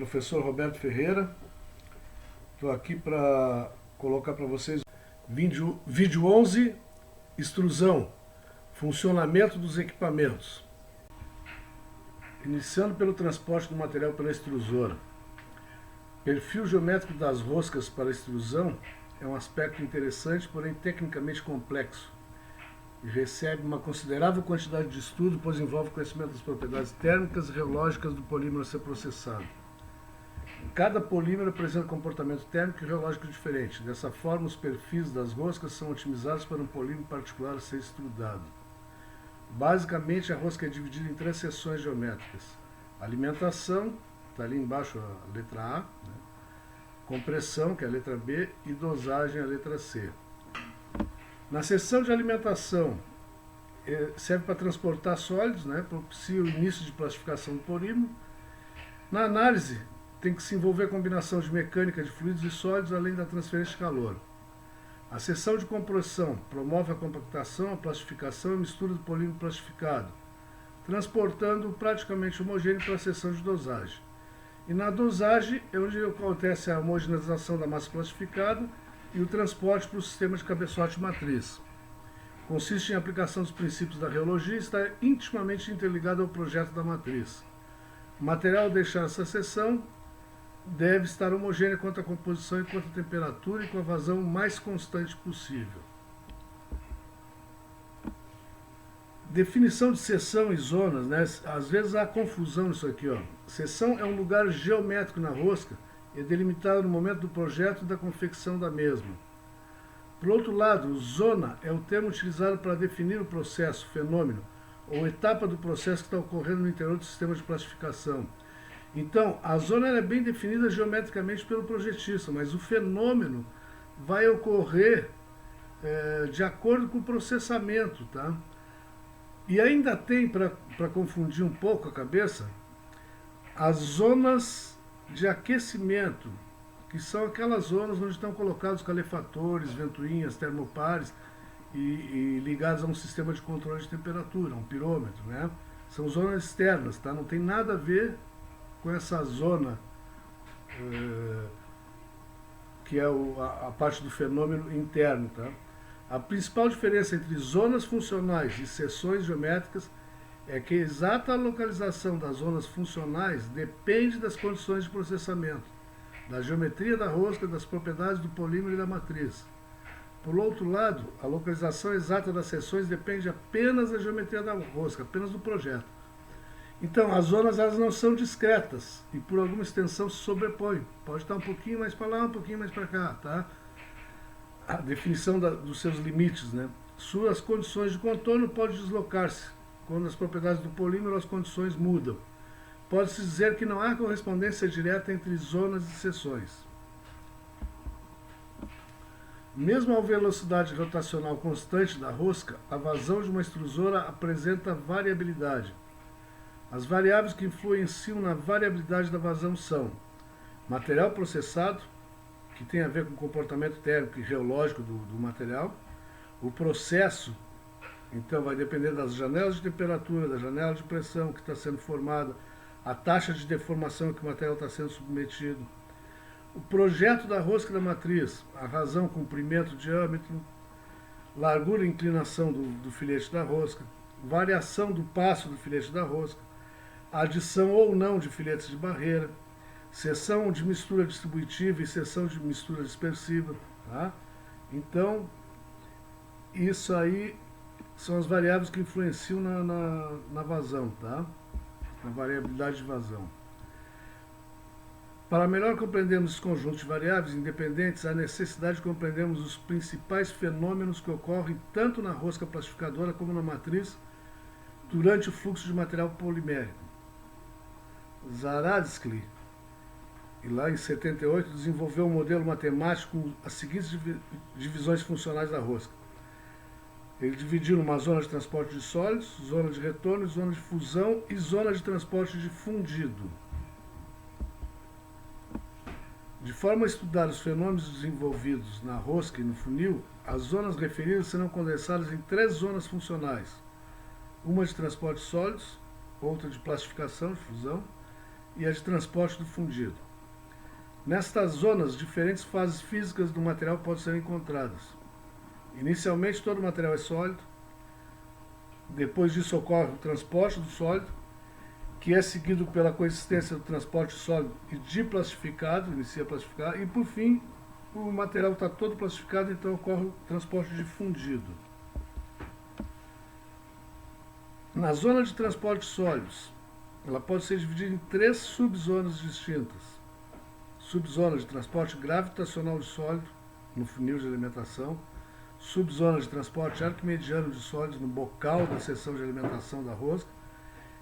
Professor Roberto Ferreira. Estou aqui para colocar para vocês vídeo 11, extrusão, funcionamento dos equipamentos. Iniciando pelo transporte do material pela extrusora. Perfil geométrico das roscas para extrusão é um aspecto interessante, porém tecnicamente complexo, e recebe uma considerável quantidade de estudo, pois envolve conhecimento das propriedades térmicas e reológicas do polímero a ser processado. Cada polímero apresenta comportamento térmico e reológico diferente. Dessa forma, os perfis das roscas são otimizados para um polímero particular a ser extrudado. Basicamente, a rosca é dividida em 3 seções geométricas. Alimentação, está ali embaixo a letra A, né? Compressão, que é a letra B, e dosagem, a letra C. Na seção de alimentação, serve para transportar sólidos, né? Propicia o início de plastificação do polímero. Na análise, tem que se envolver a combinação de mecânica de fluidos e sólidos, além da transferência de calor. A seção de compressão promove a compactação, a plastificação e a mistura do polímero plastificado, transportando-o praticamente homogêneo para a seção de dosagem. E na dosagem é onde acontece a homogeneização da massa plastificada e o transporte para o sistema de cabeçote matriz. Consiste em aplicação dos princípios da reologia e está intimamente interligado ao projeto da matriz. O material a deixar essa seção deve estar homogêneo quanto à composição e quanto à temperatura e com a vazão mais constante possível. Definição de seção e zonas, né? Às vezes há confusão nisso aqui, ó. Seção é um lugar geométrico na rosca e é delimitado no momento do projeto e da confecção da mesma. Por outro lado, zona é o termo utilizado para definir o processo, fenômeno, ou etapa do processo que está ocorrendo no interior do sistema de plastificação. Então, a zona é bem definida geometricamente pelo projetista, mas o fenômeno vai ocorrer de acordo com o processamento, tá? E ainda tem, para confundir um pouco a cabeça, as zonas de aquecimento, que são aquelas zonas onde estão colocados calefatores, ventoinhas, termopares e ligados a um sistema de controle de temperatura, um pirômetro, né? São zonas externas, tá? Não tem nada a ver com essa zona que é a parte do fenômeno interno, tá? A principal diferença entre zonas funcionais e seções geométricas é que a exata localização das zonas funcionais depende das condições de processamento, da geometria da rosca, das propriedades do polímero e da matriz. Por outro lado, a localização exata das seções depende apenas da geometria da rosca, apenas do projeto. Então, as zonas elas não são discretas e por alguma extensão se sobrepõem. Pode estar um pouquinho mais para lá, um pouquinho mais para cá, tá? A definição dos seus limites, né? Suas condições de contorno podem deslocar-se. Quando as propriedades do polímero, as condições mudam. Pode-se dizer que não há correspondência direta entre zonas e seções. Mesmo a velocidade rotacional constante da rosca, a vazão de uma extrusora apresenta variabilidade. As variáveis que influenciam na variabilidade da vazão são material processado, que tem a ver com o comportamento térmico e geológico do material. O processo, então, vai depender das janelas de temperatura, da janela de pressão que está sendo formada, a taxa de deformação que o material está sendo submetido. O projeto da rosca da matriz, a razão, comprimento, diâmetro, largura e inclinação do filete da rosca, variação do passo do filete da rosca, adição ou não de filetes de barreira, seção de mistura distributiva e seção de mistura dispersiva, tá? Então, isso aí são as variáveis que influenciam na vazão, tá? Na variabilidade de vazão. Para melhor compreendermos esse conjunto de variáveis independentes, há necessidade de compreendermos os principais fenômenos que ocorrem tanto na rosca plastificadora como na matriz durante o fluxo de material polimérico. Zaradsky, lá em 78, desenvolveu um modelo matemático com as seguintes divisões funcionais da rosca. Ele dividiu numa zona de transporte de sólidos, zona de retorno, zona de fusão e zona de transporte de fundido. De forma a estudar os fenômenos desenvolvidos na rosca e no funil, as zonas referidas serão condensadas em 3 zonas funcionais. Uma de transporte de sólidos, outra de plastificação, de fusão, e a de transporte do fundido. Nestas zonas, diferentes fases físicas do material podem ser encontradas. Inicialmente, todo o material é sólido. Depois disso, ocorre o transporte do sólido, que é seguido pela coexistência do transporte sólido e de plastificado, inicia a plastificar, e por fim, o material está todo plastificado, então ocorre o transporte de fundido. Na zona de transporte de sólidos, ela pode ser dividida em 3 subzonas distintas. Subzona de transporte gravitacional de sólido, no funil de alimentação. Subzona de transporte arquimediano de sólidos, no bocal da seção de alimentação da rosca.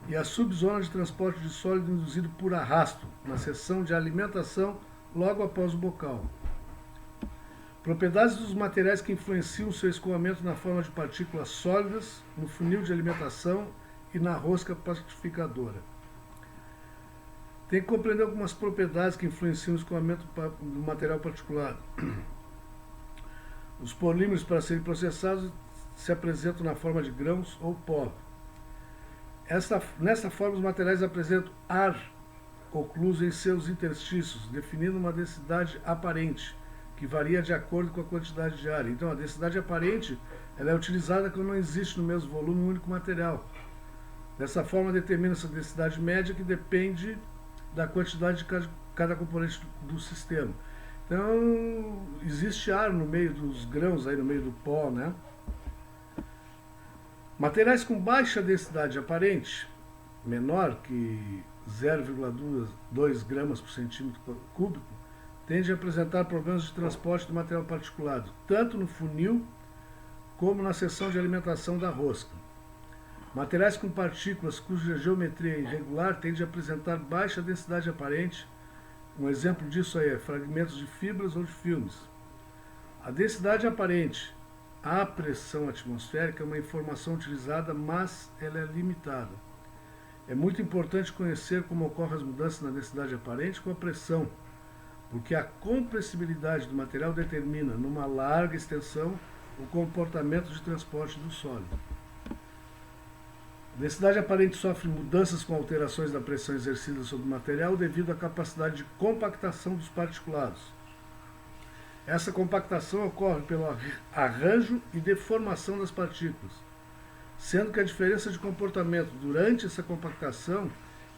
E a subzona de transporte de sólido induzido por arrasto, na seção de alimentação, logo após o bocal. Propriedades dos materiais que influenciam seu escoamento na forma de partículas sólidas, no funil de alimentação e na rosca plastificadora. Tem que compreender algumas propriedades que influenciam o escoamento do material particulado. Os polímeros, para serem processados, se apresentam na forma de grãos ou pó. Nessa forma, os materiais apresentam ar ocluso em seus interstícios, definindo uma densidade aparente, que varia de acordo com a quantidade de ar. Então, a densidade aparente ela é utilizada quando não existe no mesmo volume um único material. Dessa forma, determina-se a densidade média, que depende da quantidade de cada componente do sistema. Então, existe ar no meio dos grãos, aí no meio do pó, né? Materiais com baixa densidade aparente, menor que 0,2 gramas por centímetro cúbico, tendem a apresentar problemas de transporte do material particulado, tanto no funil como na seção de alimentação da rosca. Materiais com partículas cuja geometria é irregular tendem a apresentar baixa densidade aparente. Um exemplo disso aí é fragmentos de fibras ou de filmes. A densidade aparente à pressão atmosférica é uma informação utilizada, mas ela é limitada. É muito importante conhecer como ocorrem as mudanças na densidade aparente com a pressão, porque a compressibilidade do material determina, numa larga extensão, o comportamento de transporte do sólido. A densidade aparente sofre mudanças com alterações da pressão exercida sobre o material devido à capacidade de compactação dos particulados. Essa compactação ocorre pelo arranjo e deformação das partículas, sendo que a diferença de comportamento durante essa compactação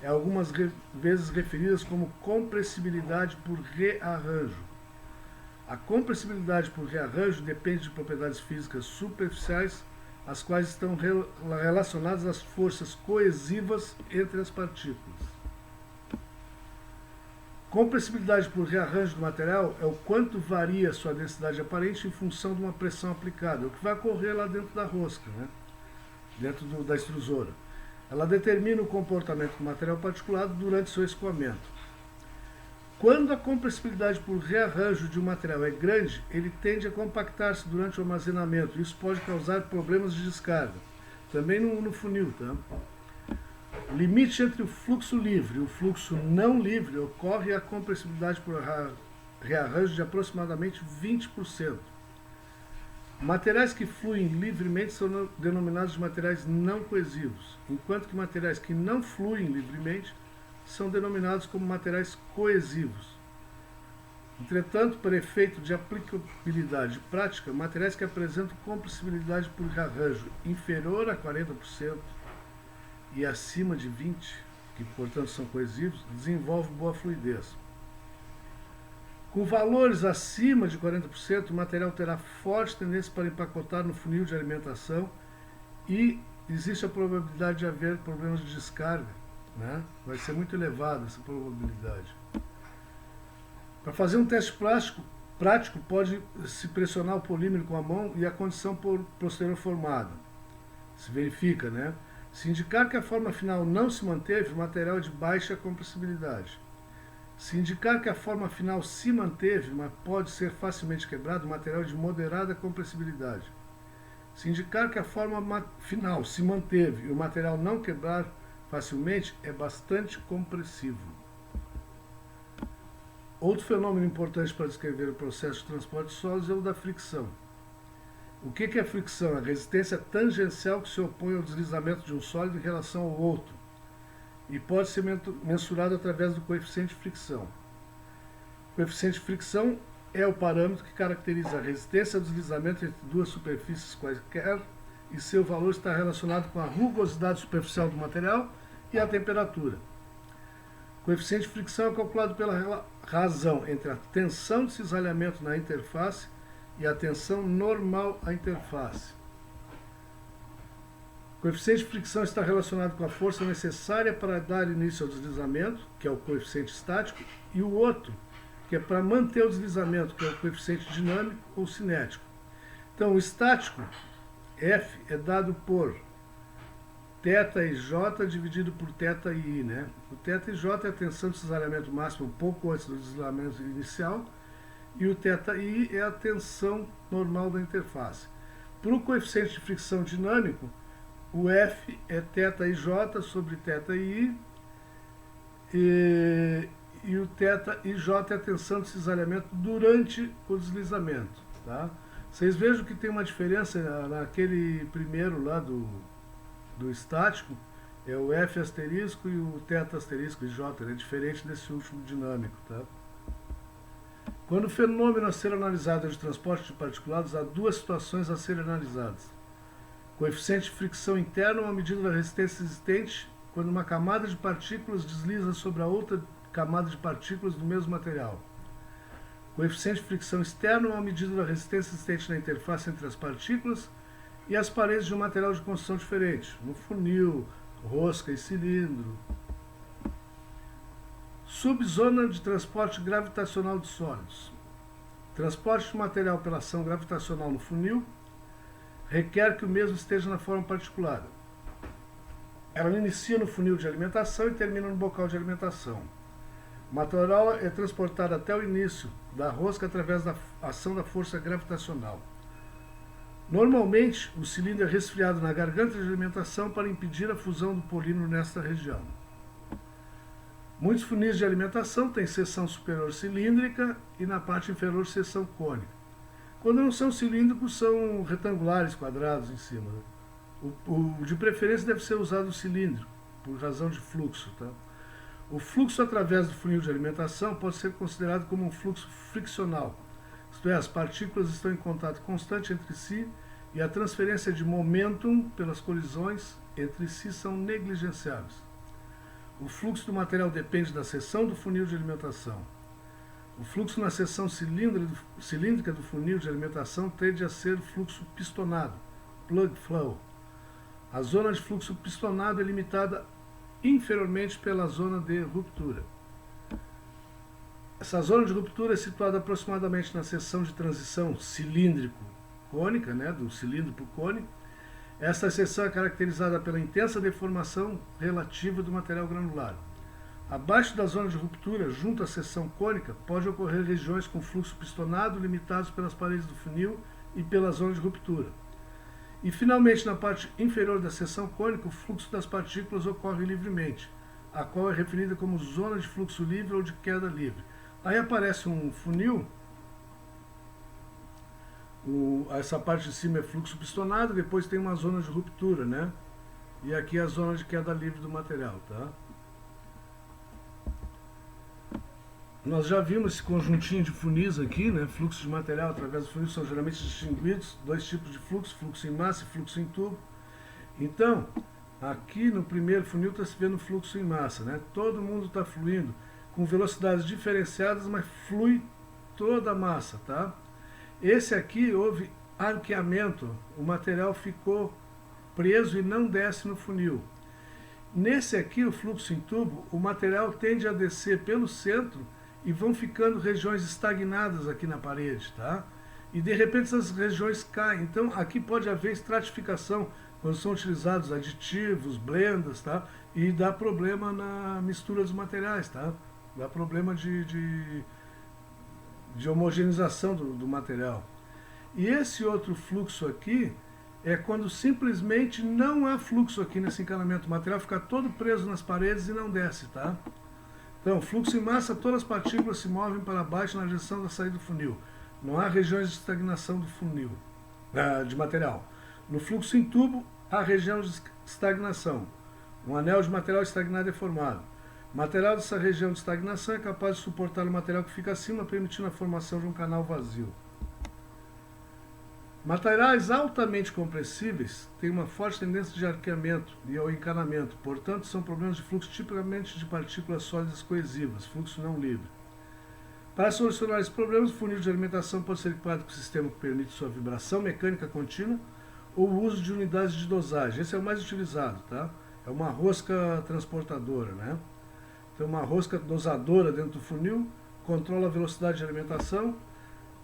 é algumas vezes referidas como compressibilidade por rearranjo. A compressibilidade por rearranjo depende de propriedades físicas superficiais, as quais estão relacionadas às forças coesivas entre as partículas. Compressibilidade por rearranjo do material é o quanto varia sua densidade aparente em função de uma pressão aplicada, o que vai ocorrer lá dentro da rosca, né? Dentro da extrusora. Ela determina o comportamento do material particulado durante seu escoamento. Quando a compressibilidade por rearranjo de um material é grande, ele tende a compactar-se durante o armazenamento. Isso pode causar problemas de descarga. Também no funil, tá? O limite entre o fluxo livre e o fluxo não livre ocorre a compressibilidade por rearranjo de aproximadamente 20%. Materiais que fluem livremente são denominados de materiais não coesivos, enquanto que materiais que não fluem livremente são denominados como materiais coesivos. Entretanto, para efeito de aplicabilidade prática, materiais que apresentam compressibilidade por rearranjo inferior a 40% e acima de 20%, que portanto são coesivos, desenvolvem boa fluidez. Com valores acima de 40%, o material terá forte tendência para empacotar no funil de alimentação e existe a probabilidade de haver problemas de descarga, né? Vai ser muito elevada essa probabilidade. Para fazer um teste prático, pode-se pressionar o polímero com a mão e a condição posterior formada. Se verifica, né? Se indicar que a forma final não se manteve, o material é de baixa compressibilidade. Se indicar que a forma final se manteve, mas pode ser facilmente quebrado, o material é de moderada compressibilidade. Se indicar que a forma final se manteve e o material não quebrar facilmente, é bastante compressivo. Outro fenômeno importante para descrever o processo de transporte de sólidos é o da fricção. O que é fricção? A resistência tangencial que se opõe ao deslizamento de um sólido em relação ao outro. e pode ser mensurado através do coeficiente de fricção. O coeficiente de fricção é o parâmetro que caracteriza a resistência ao deslizamento entre duas superfícies quaisquer e seu valor está relacionado com a rugosidade superficial do material e a temperatura. O coeficiente de fricção é calculado pela razão entre a tensão de cisalhamento na interface e a tensão normal à interface. O coeficiente de fricção está relacionado com a força necessária para dar início ao deslizamento, que é o coeficiente estático, e o outro, que é para manter o deslizamento, que é o coeficiente dinâmico ou cinético. Então, o estático, F, é dado por θij dividido por θi, né? O θij é a tensão de cisalhamento máximo um pouco antes do deslizamento inicial e o θi é a tensão normal da interface. Para o coeficiente de fricção dinâmico, o F é θij sobre θi e o θij é a tensão de cisalhamento durante o deslizamento, tá? Vocês vejam que tem uma diferença naquele primeiro lá do estático, é o F asterisco e o θ asterisco J, é diferente desse último dinâmico, tá? Quando o fenômeno a ser analisado é de transporte de particulados, há duas situações a serem analisadas. Coeficiente de fricção interno é uma medida da resistência existente quando uma camada de partículas desliza sobre a outra camada de partículas do mesmo material. Coeficiente de fricção externo é uma medida da resistência existente na interface entre as partículas e as paredes de um material de construção diferente, no funil, rosca e cilindro. Subzona de transporte gravitacional de sólidos. Transporte de material pela ação gravitacional no funil requer que o mesmo esteja na forma particulada. Ela inicia no funil de alimentação e termina no bocal de alimentação. O material é transportado até o início da rosca através da ação da força gravitacional. Normalmente, o cilindro é resfriado na garganta de alimentação para impedir a fusão do polímero nesta região. Muitos funis de alimentação têm seção superior cilíndrica e na parte inferior seção cônica. Quando não são cilíndricos, são retangulares, quadrados em cima. O de preferência deve ser usado o cilíndrico, por razão de fluxo, tá? O fluxo através do funil de alimentação pode ser considerado como um fluxo friccional, isto é, as partículas estão em contato constante entre si e a transferência de momentum pelas colisões entre si são negligenciáveis. O fluxo do material depende da seção do funil de alimentação. O fluxo na seção cilíndrica do funil de alimentação tende a ser fluxo pistonado, plug flow. A zona de fluxo pistonado é limitada inferiormente pela zona de ruptura. Essa zona de ruptura é situada aproximadamente na seção de transição cilíndrico-cônica, né, do cilindro para o cônico. Esta seção é caracterizada pela intensa deformação relativa do material granular. Abaixo da zona de ruptura, junto à seção cônica, pode ocorrer regiões com fluxo pistonado limitados pelas paredes do funil e pela zona de ruptura. E, finalmente, na parte inferior da seção cônica, o fluxo das partículas ocorre livremente, a qual é referida como zona de fluxo livre ou de queda livre. Aí aparece um funil, essa parte de cima é fluxo pistonado, depois tem uma zona de ruptura, né? E aqui é a zona de queda livre do material, tá? Nós já vimos esse conjuntinho de funis aqui, né? Fluxo de material através do funil são geralmente distinguidos, dois tipos de fluxo, fluxo em massa e fluxo em tubo. Então, aqui no primeiro funil está se vendo fluxo em massa, né? Todo mundo está fluindo com velocidades diferenciadas, mas flui toda a massa, tá? Esse aqui houve arqueamento, o material ficou preso e não desce no funil. Nesse aqui, o fluxo em tubo, o material tende a descer pelo centro e vão ficando regiões estagnadas aqui na parede, tá? E de repente essas regiões caem. Então aqui pode haver estratificação quando são utilizados aditivos, blendas, tá? E dá problema na mistura dos materiais, tá? Dá problema de homogeneização do material. E esse outro fluxo aqui é quando simplesmente não há fluxo aqui nesse encanamento. O material fica todo preso nas paredes e não desce, tá? Então, fluxo em massa, todas as partículas se movem para baixo na direção da saída do funil. Não há regiões de estagnação do funil, de material. No fluxo em tubo, há região de estagnação. Um anel de material estagnado é formado. O material dessa região de estagnação é capaz de suportar o material que fica acima, permitindo a formação de um canal vazio. Materiais altamente compressíveis têm uma forte tendência de arqueamento e ao encanamento, portanto são problemas de fluxo tipicamente de partículas sólidas coesivas, fluxo não livre. Para solucionar esses problemas, o funil de alimentação pode ser equipado com um sistema que permite sua vibração mecânica contínua ou o uso de unidades de dosagem. Esse é o mais utilizado, tá? É uma rosca transportadora, né? Então uma rosca dosadora dentro do funil controla a velocidade de alimentação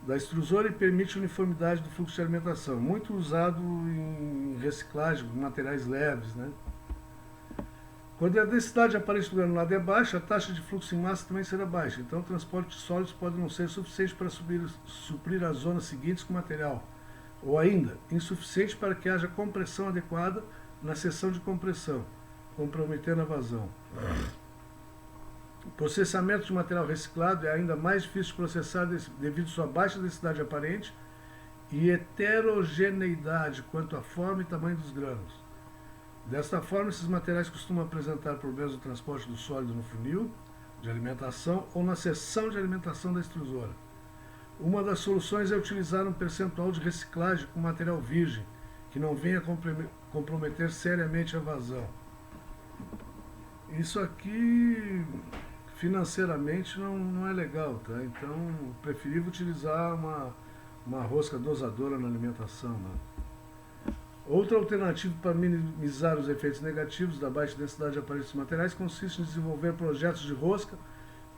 da extrusora e permite uniformidade do fluxo de alimentação. Muito usado em reciclagem, materiais leves, né? Quando a densidade aparente do granulado é baixa, a taxa de fluxo em massa também será baixa. Então o transporte de sólidos pode não ser suficiente para suprir as zonas seguintes com material, ou ainda, insuficiente para que haja compressão adequada na seção de compressão, comprometendo a vazão. O processamento de material reciclado é ainda mais difícil de processar devido à sua baixa densidade aparente e heterogeneidade quanto à forma e tamanho dos grãos. Desta forma, esses materiais costumam apresentar problemas no transporte do sólido no funil de alimentação ou na seção de alimentação da extrusora. Uma das soluções é utilizar um percentual de reciclagem com material virgem, que não venha comprometer seriamente a vazão. Isso aqui, financeiramente, não é legal, tá? Então, preferível utilizar uma rosca dosadora na alimentação, né? Outra alternativa para minimizar os efeitos negativos da baixa densidade aparente dos materiais consiste em desenvolver projetos de rosca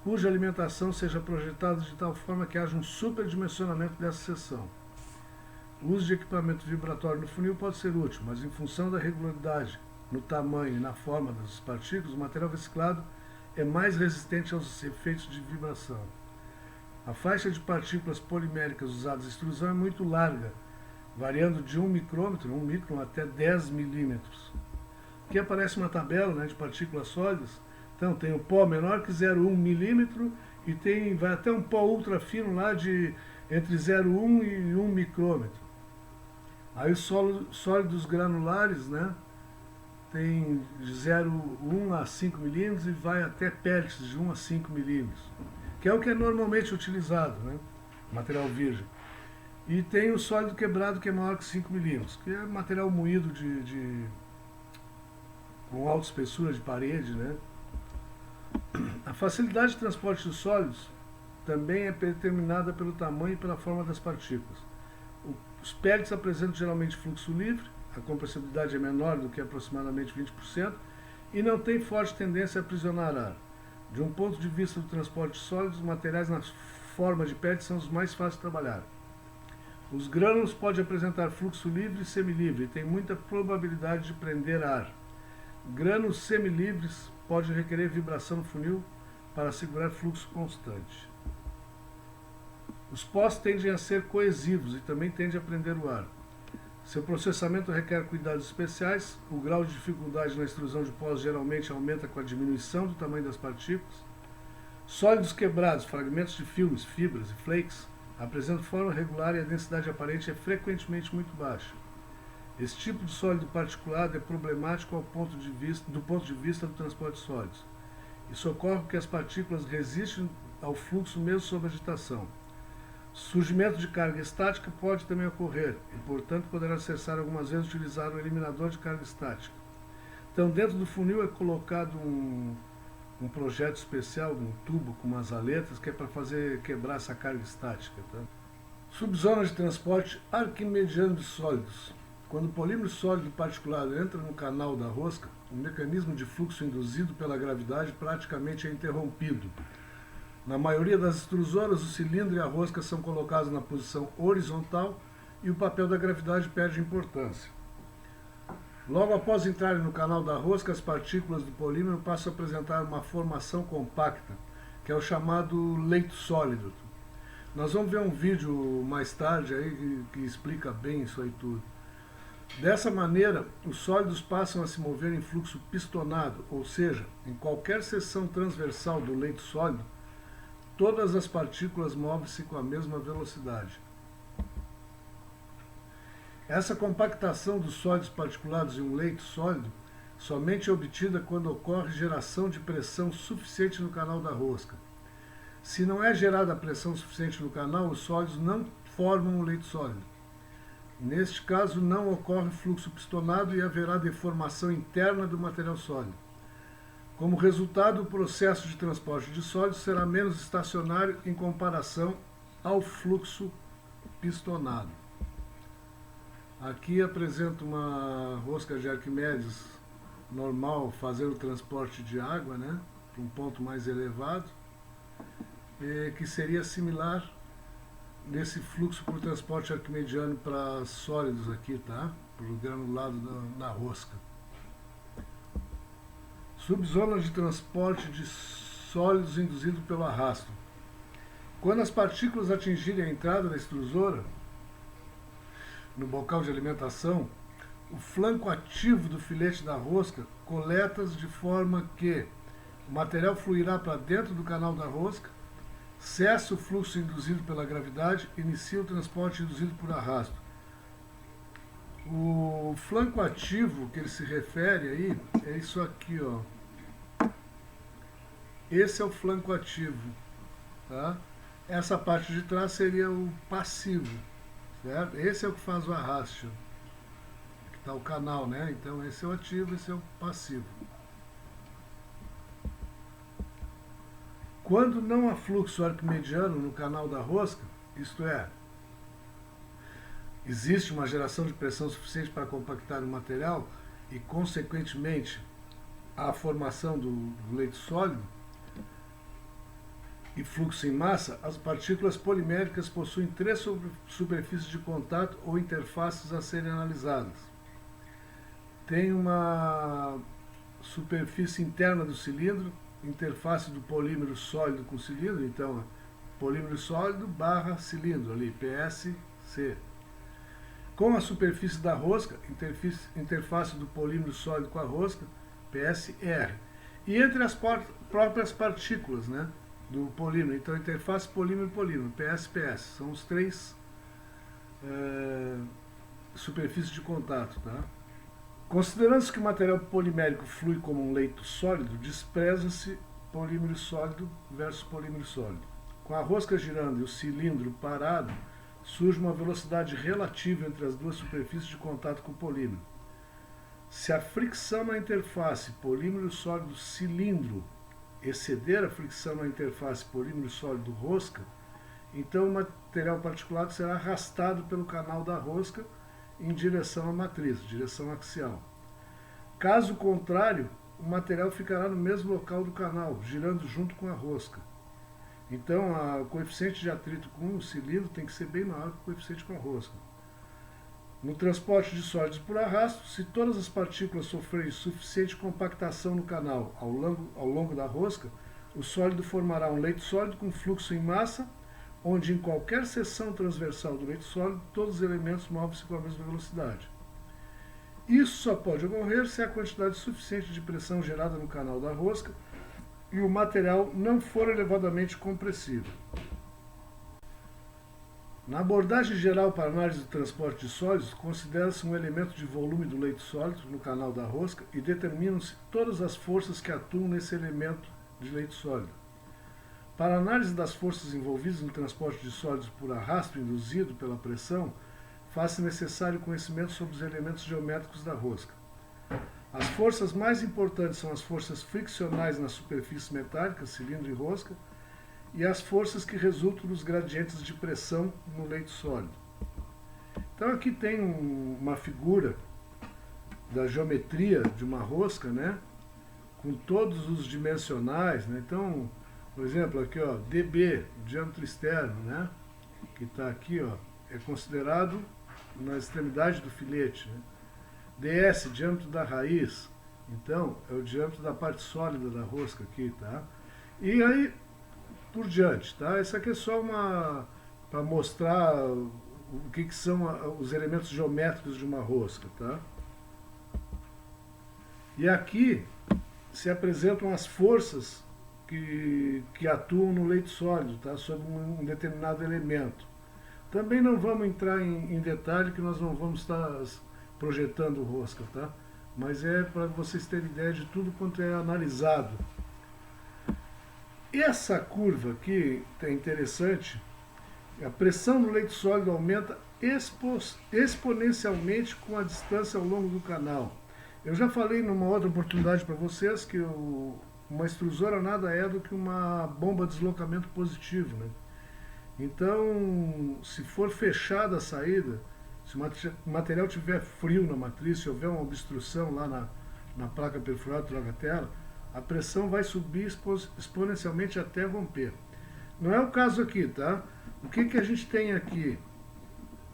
cuja alimentação seja projetada de tal forma que haja um superdimensionamento dessa seção. O uso de equipamento vibratório no funil pode ser útil, mas em função da regularidade no tamanho e na forma das partículas, o material reciclado é mais resistente aos efeitos de vibração. A faixa de partículas poliméricas usadas em extrusão é muito larga, variando de 1 micrômetro, 1 micron, até 10 milímetros. Aqui aparece uma tabela, né, de partículas sólidas. Então tem o pó menor que 0,1 milímetro e vai até um pó ultra fino lá de entre 0,1 e 1 micrômetro. Aí os sólidos granulares, né, tem de 0,1 a 5 milímetros e vai até pellets de 1 a 5 milímetros, que é o que é normalmente utilizado, né, material virgem. E tem o sólido quebrado, que é maior que 5 milímetros, que é material moído com alta espessura de parede, né? A facilidade de transporte dos sólidos também é determinada pelo tamanho e pela forma das partículas. Os pellets apresentam geralmente fluxo livre, a compressibilidade é menor do que aproximadamente 20% e não tem forte tendência a aprisionar ar. De um ponto de vista do transporte de sólidos, os materiais na forma de pellets são os mais fáceis de trabalhar. Os grânulos podem apresentar fluxo livre e semilivre e tem muita probabilidade de prender ar. Grânulos semilivres podem requerer vibração no funil para assegurar fluxo constante. Os pós tendem a ser coesivos e também tendem a prender o ar. Seu processamento requer cuidados especiais, o grau de dificuldade na extrusão de pós geralmente aumenta com a diminuição do tamanho das partículas. Sólidos quebrados, fragmentos de filmes, fibras e flakes, apresentam forma regular e a densidade aparente é frequentemente muito baixa. Esse tipo de sólido particulado é problemático do ponto de vista do transporte de sólidos. Isso ocorre porque as partículas resistem ao fluxo mesmo sob agitação. Surgimento de carga estática pode também ocorrer e, portanto, poderá ser necessário algumas vezes utilizar um eliminador de carga estática. Então, dentro do funil é colocado um projeto especial, um tubo com umas aletas, que é para quebrar essa carga estática. Tá? Subzona de transporte arquimediano de sólidos. Quando o polímero sólido particulado entra no canal da rosca, o mecanismo de fluxo induzido pela gravidade praticamente é interrompido. Na maioria das extrusoras, o cilindro e a rosca são colocados na posição horizontal e o papel da gravidade perde importância. Logo após entrarem no canal da rosca, as partículas do polímero passam a apresentar uma formação compacta, que é o chamado leito sólido. Nós vamos ver um vídeo mais tarde aí que explica bem isso aí tudo. Dessa maneira, os sólidos passam a se mover em fluxo pistonado, ou seja, em qualquer seção transversal do leito sólido, todas as partículas movem-se com a mesma velocidade. Essa compactação dos sólidos particulados em um leito sólido somente é obtida quando ocorre geração de pressão suficiente no canal da rosca. Se não é gerada a pressão suficiente no canal, os sólidos não formam o leito sólido. Neste caso, não ocorre fluxo pistonado e haverá deformação interna do material sólido. Como resultado, o processo de transporte de sólidos será menos estacionário em comparação ao fluxo pistonado. Aqui apresento uma rosca de Arquimedes normal fazendo o transporte de água, né, para um ponto mais elevado, que seria similar nesse fluxo por transporte arquimediano para sólidos aqui, tá? Para o granulado da rosca. Subzona de transporte de sólidos induzido pelo arrasto. Quando as partículas atingirem a entrada da extrusora, no bocal de alimentação, o flanco ativo do filete da rosca coleta-as de forma que o material fluirá para dentro do canal da rosca, cessa o fluxo induzido pela gravidade, inicia o transporte induzido por arrasto. O flanco ativo que ele se refere aí é isso aqui, ó. Esse é o flanco ativo, tá? Essa parte de trás seria o passivo, certo? Esse é o que faz o arrasto. Aqui está o canal, né? Então esse é o ativo, esse é o passivo. Quando não há fluxo arquimediano no canal da rosca, isto é, existe uma geração de pressão suficiente para compactar o material e, consequentemente, a formação do leito sólido e fluxo em massa, as partículas poliméricas possuem três superfícies de contato ou interfaces a serem analisadas. Tem uma superfície interna do cilindro, interface do polímero sólido com cilindro, então polímero sólido barra cilindro ali, PSC. Com a superfície da rosca, interface do polímero sólido com a rosca, PSR. E entre as próprias partículas, né, do polímero, então interface polímero-polímero, PSPS. São os três superfícies de contato, tá? Considerando-se que o material polimérico flui como um leito sólido, despreza-se polímero sólido versus polímero sólido. Com a rosca girando e o cilindro parado, surge uma velocidade relativa entre as duas superfícies de contato com o polímero. Se a fricção na interface polímero sólido cilindro exceder a fricção na interface polímero sólido rosca, então o material particulado será arrastado pelo canal da rosca em direção à matriz, direção axial. Caso contrário, o material ficará no mesmo local do canal, girando junto com a rosca. Então, o coeficiente de atrito com o cilindro tem que ser bem maior que o coeficiente com a rosca. No transporte de sólidos por arrasto, se todas as partículas sofrerem suficiente compactação no canal ao longo da rosca, o sólido formará um leito sólido com fluxo em massa, onde em qualquer seção transversal do leito sólido, todos os elementos movem-se com a mesma velocidade. Isso só pode ocorrer se a quantidade suficiente de pressão gerada no canal da rosca e o material não for elevadamente compressível. Na abordagem geral para análise do transporte de sólidos, considera-se um elemento de volume do leito sólido no canal da rosca e determinam-se todas as forças que atuam nesse elemento de leito sólido. Para a análise das forças envolvidas no transporte de sólidos por arrasto induzido pela pressão, faz-se necessário conhecimento sobre os elementos geométricos da rosca. As forças mais importantes são as forças friccionais na superfície metálica, cilindro e rosca, e as forças que resultam dos gradientes de pressão no leito sólido. Então aqui tem uma figura da geometria de uma rosca, né, com todos os dimensionais, né? Então, por exemplo, aqui, ó, dB, diâmetro externo, né, que está aqui, ó, é considerado na extremidade do filete, né? ds, diâmetro da raiz, então é o diâmetro da parte sólida da rosca aqui, tá? E aí por diante, tá? Isso aqui é só para mostrar o que são os elementos geométricos de uma rosca, tá? E aqui se apresentam as forças que atuam no leito sólido, tá? Sobre um determinado elemento. Também não vamos entrar em detalhe, que nós não vamos estar projetando rosca, tá? mas é para vocês terem ideia de tudo quanto é analisado. Essa curva aqui é interessante. A pressão no leito sólido aumenta exponencialmente com a distância ao longo do canal. Eu já falei numa outra oportunidade para vocês que uma extrusora nada é do que uma bomba de deslocamento positivo, né? Então, se for fechada a saída, se o material tiver frio na matriz, se houver uma obstrução lá na placa perfurada, troca-tela, a pressão vai subir exponencialmente até romper. Não é o caso aqui, tá? O que a gente tem aqui?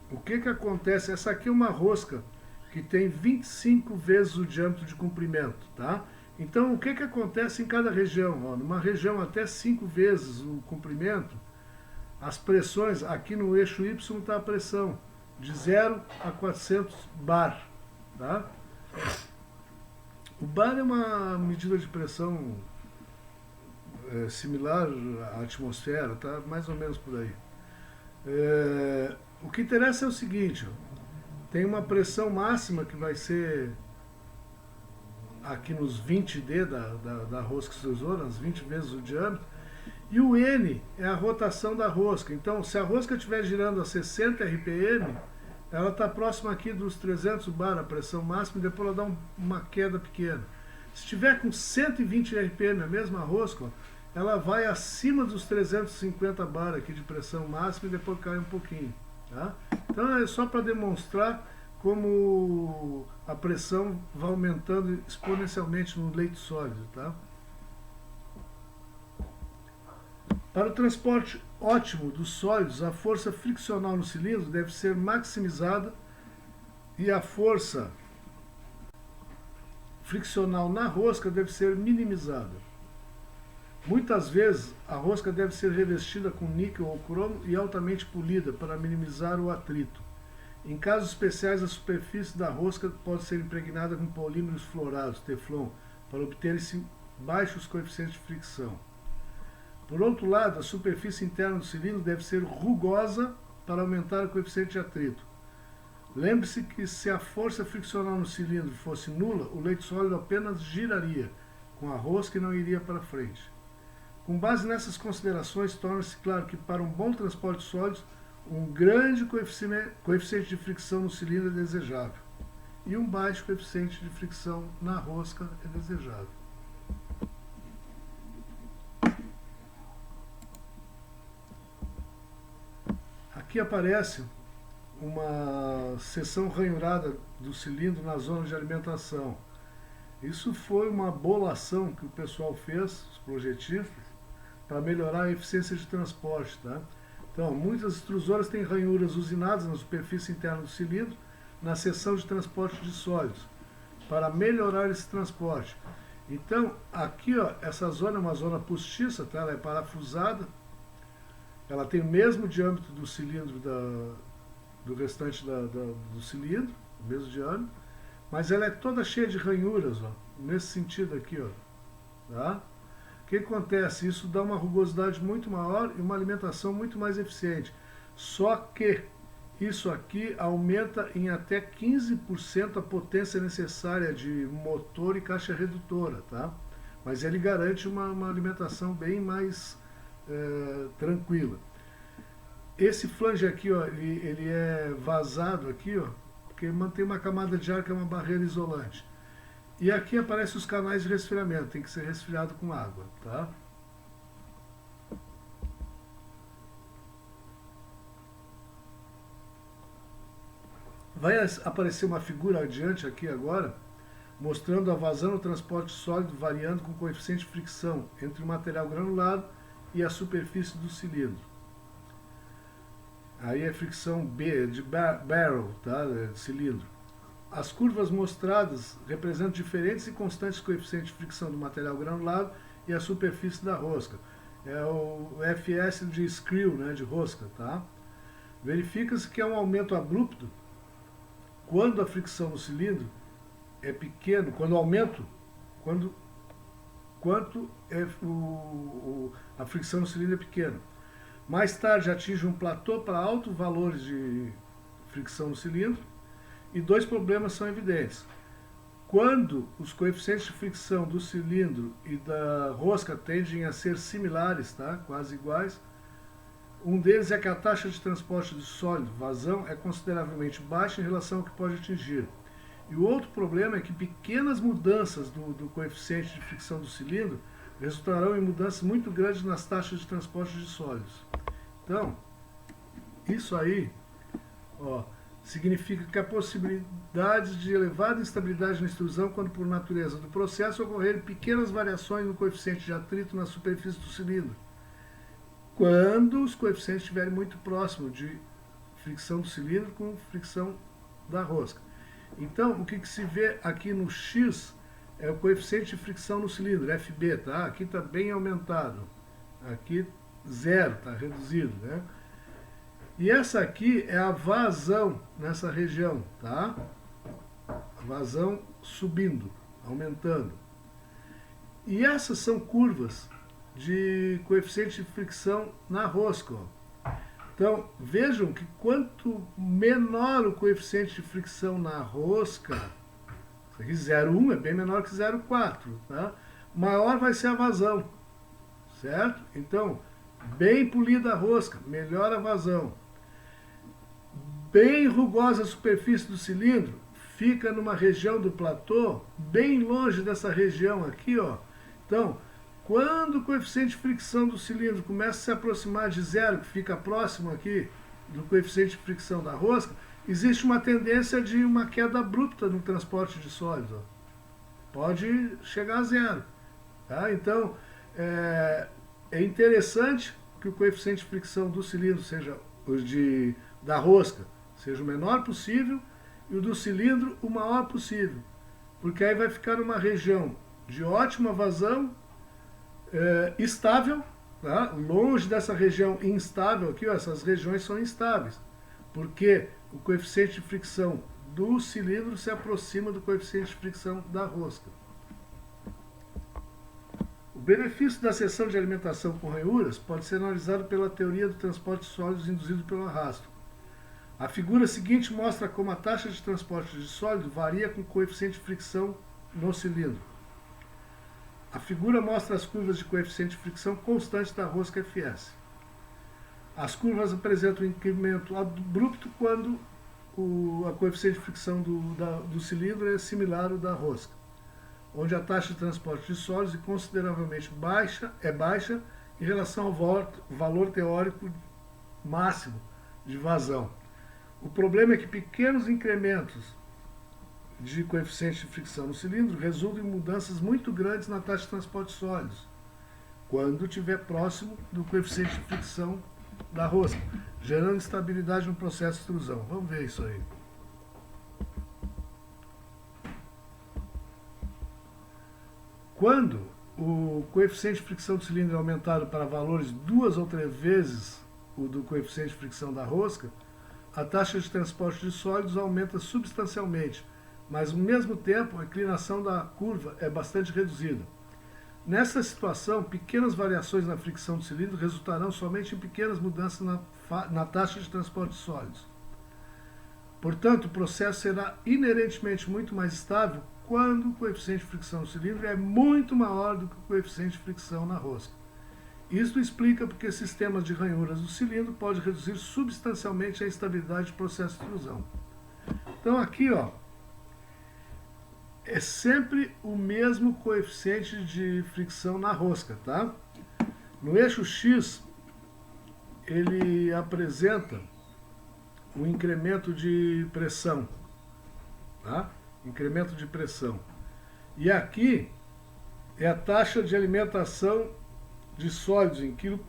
O que acontece? Essa aqui é uma rosca que tem 25 vezes o diâmetro de comprimento, tá? Então, o que acontece em cada região? Ó, numa região até 5 vezes o comprimento, as pressões, aqui no eixo Y está a pressão de 0 a 400 bar, tá? O bar é uma medida de pressão similar à atmosfera, tá? Mais ou menos por aí. O que interessa é o seguinte, ó, tem uma pressão máxima que vai ser aqui nos 20D da rosca extrusora, nas 20 vezes o diâmetro, e o N é a rotação da rosca. Então, se a rosca estiver girando a 60 RPM, ela está próxima aqui dos 300 bar, a pressão máxima, e depois ela dá uma queda pequena. Se estiver com 120 RPM, a mesma rosca, ó, ela vai acima dos 350 bar aqui de pressão máxima e depois cai um pouquinho. Tá? Então é só para demonstrar como a pressão vai aumentando exponencialmente no leito sólido. Tá? Para o transporte ótimo dos sólidos, a força friccional no cilindro deve ser maximizada e a força friccional na rosca deve ser minimizada. Muitas vezes, a rosca deve ser revestida com níquel ou cromo e altamente polida para minimizar o atrito. Em casos especiais, a superfície da rosca pode ser impregnada com polímeros fluorados, Teflon, para obter-se baixos coeficientes de fricção. Por outro lado, a superfície interna do cilindro deve ser rugosa para aumentar o coeficiente de atrito. Lembre-se que se a força friccional no cilindro fosse nula, o leito sólido apenas giraria com a rosca e não iria para frente. Com base nessas considerações, torna-se claro que para um bom transporte de sólidos, um grande coeficiente de fricção no cilindro é desejável e um baixo coeficiente de fricção na rosca é desejável. Aqui aparece uma seção ranhurada do cilindro na zona de alimentação. Isso foi uma bolação que o pessoal fez, os projetistas, para melhorar a eficiência de transporte. Tá? Então, muitas extrusoras têm ranhuras usinadas na superfície interna do cilindro, na seção de transporte de sólidos, para melhorar esse transporte. Então, aqui, ó, essa zona é uma zona postiça, tá? Ela é parafusada, ela tem o mesmo diâmetro do cilindro do restante do cilindro, o mesmo diâmetro, mas ela é toda cheia de ranhuras, ó, nesse sentido aqui, ó, tá? O que acontece? Isso dá uma rugosidade muito maior e uma alimentação muito mais eficiente. Só que isso aqui aumenta em até 15% a potência necessária de motor e caixa redutora, tá? Mas ele garante uma alimentação bem mais tranquila. Esse flange aqui, ó, ele é vazado aqui, ó, porque mantém uma camada de ar que é uma barreira isolante. E aqui aparecem os canais de resfriamento, tem que ser resfriado com água, tá? Vai aparecer uma figura adiante aqui agora, mostrando a vazão no transporte sólido variando com coeficiente de fricção entre o material granulado e a superfície do cilindro. Aí é fricção B, de barrel, tá? De cilindro. As curvas mostradas representam diferentes e constantes coeficientes de fricção do material granulado e a superfície da rosca. É o FS de screw, né, de rosca, tá? Verifica-se que há um aumento abrupto quando a fricção no cilindro é pequeno, quanto a fricção no cilindro é pequena. Mais tarde atinge um platô para altos valores de fricção no cilindro e dois problemas são evidentes. quando os coeficientes de fricção do cilindro e da rosca tendem a ser similares, tá? Quase iguais, um deles é que a taxa de transporte de sólido, vazão, é consideravelmente baixa em relação ao que pode atingir. E o outro problema é que pequenas mudanças do coeficiente de fricção do cilindro resultarão em mudanças muito grandes nas taxas de transporte de sólidos. Então, isso aí, ó, significa que há possibilidades de elevada instabilidade na extrusão quando, por natureza do processo, ocorrerem pequenas variações no coeficiente de atrito na superfície do cilindro, quando os coeficientes estiverem muito próximos de fricção do cilindro com fricção da rosca. Então, o que se vê aqui no X é o coeficiente de fricção no cilindro, FB, tá? Aqui está bem aumentado, aqui zero, está reduzido, né? E essa aqui é a vazão nessa região, tá? A vazão subindo, aumentando. E essas são curvas de coeficiente de fricção na rosca, ó. Então, vejam que quanto menor o coeficiente de fricção na rosca, isso aqui 0,1 é bem menor que 0,4, tá? Maior vai ser a vazão, certo? Então, bem polida a rosca, melhor a vazão. Bem rugosa a superfície do cilindro, fica numa região do platô, bem longe dessa região aqui, ó. Então, quando o coeficiente de fricção do cilindro começa a se aproximar de zero, que fica próximo aqui do coeficiente de fricção da rosca, existe uma tendência de uma queda abrupta no transporte de sólidos, ó. Pode chegar a zero, tá? Então, é interessante que o coeficiente de fricção do cilindro seja da rosca seja o menor possível e o do cilindro o maior possível, porque aí vai ficar uma região de ótima vazão, estável, tá? Longe dessa região instável aqui, ó, essas regiões são instáveis, porque o coeficiente de fricção do cilindro se aproxima do coeficiente de fricção da rosca. O benefício da seção de alimentação com ranhuras pode ser analisado pela teoria do transporte de sólidos induzido pelo arrasto. A figura seguinte mostra como a taxa de transporte de sólido varia com o coeficiente de fricção no cilindro. A figura mostra as curvas de coeficiente de fricção constante da rosca FS. As curvas apresentam um incremento abrupto quando a coeficiente de fricção do cilindro é similar ao da rosca, onde a taxa de transporte de sólidos é consideravelmente baixa em relação ao valor teórico máximo de vazão. O problema é que pequenos incrementos de coeficiente de fricção no cilindro resultam em mudanças muito grandes na taxa de transporte de sólidos, quando estiver próximo do coeficiente de fricção da rosca, gerando instabilidade no processo de extrusão. Vamos ver isso aí. Quando o coeficiente de fricção do cilindro é aumentado para valores 2 ou 3 vezes o do coeficiente de fricção da rosca, a taxa de transporte de sólidos aumenta substancialmente, mas ao mesmo tempo a inclinação da curva é bastante reduzida. Nessa situação, pequenas variações na fricção do cilindro resultarão somente em pequenas mudanças na taxa de transporte de sólidos. Portanto, o processo será inerentemente muito mais estável quando o coeficiente de fricção do cilindro é muito maior do que o coeficiente de fricção na rosca. Isso explica porque sistemas de ranhuras do cilindro podem reduzir substancialmente a instabilidade do processo de extrusão. Então aqui, ó, é sempre o mesmo coeficiente de fricção na rosca, tá? No eixo X, ele apresenta um incremento de pressão, tá? Incremento de pressão. E aqui é a taxa de alimentação de sólidos em quilo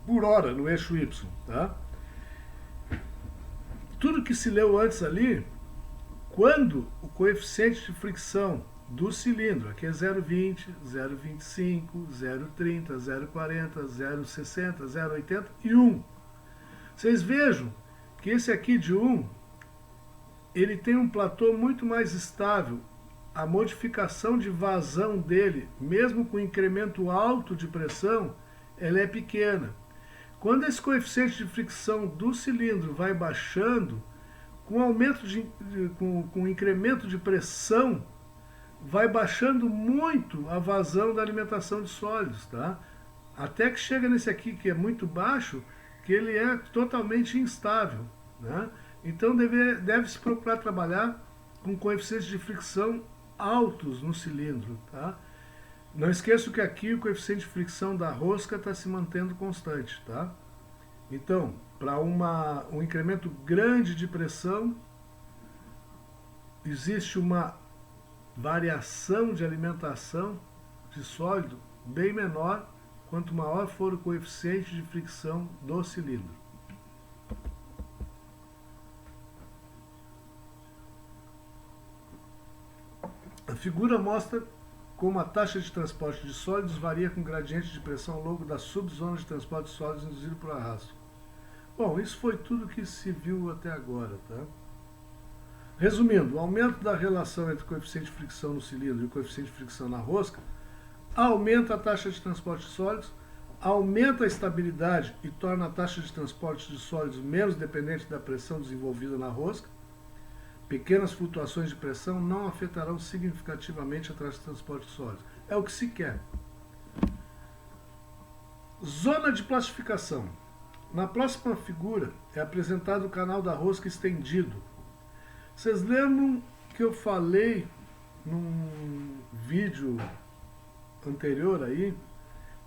por hora no eixo Y, tá? Tudo que se leu antes ali, quando o coeficiente de fricção do cilindro, aqui é 0,20, 0,25, 0,30, 0,40, 0,60, 0,80 e 1. Vocês vejam que esse aqui de 1, ele tem um platô muito mais estável. A modificação de vazão dele, mesmo com incremento alto de pressão, ela é pequena. Quando esse coeficiente de fricção do cilindro vai baixando, com incremento de pressão, vai baixando muito a vazão da alimentação de sólidos, tá? Até que chega nesse aqui que é muito baixo, que ele é totalmente instável, né? Então deve-se procurar trabalhar com coeficientes de fricção altos no cilindro, tá? Não esqueça que aqui o coeficiente de fricção da rosca está se mantendo constante, tá? Então, para um incremento grande de pressão, existe uma variação de alimentação de sólido bem menor quanto maior for o coeficiente de fricção do cilindro. A figura mostra como a taxa de transporte de sólidos varia com gradiente de pressão ao longo da subzona de transporte de sólidos induzido por arrasto. Bom, isso foi tudo que se viu até agora, tá? Resumindo, o aumento da relação entre o coeficiente de fricção no cilindro e o coeficiente de fricção na rosca aumenta a taxa de transporte de sólidos, aumenta a estabilidade e torna a taxa de transporte de sólidos menos dependente da pressão desenvolvida na rosca. Pequenas flutuações de pressão não afetarão significativamente a taxa de transporte de sólidos. É o que se quer. Zona de plastificação. Na próxima figura é apresentado o canal da rosca estendido. Vocês lembram que eu falei num vídeo anterior aí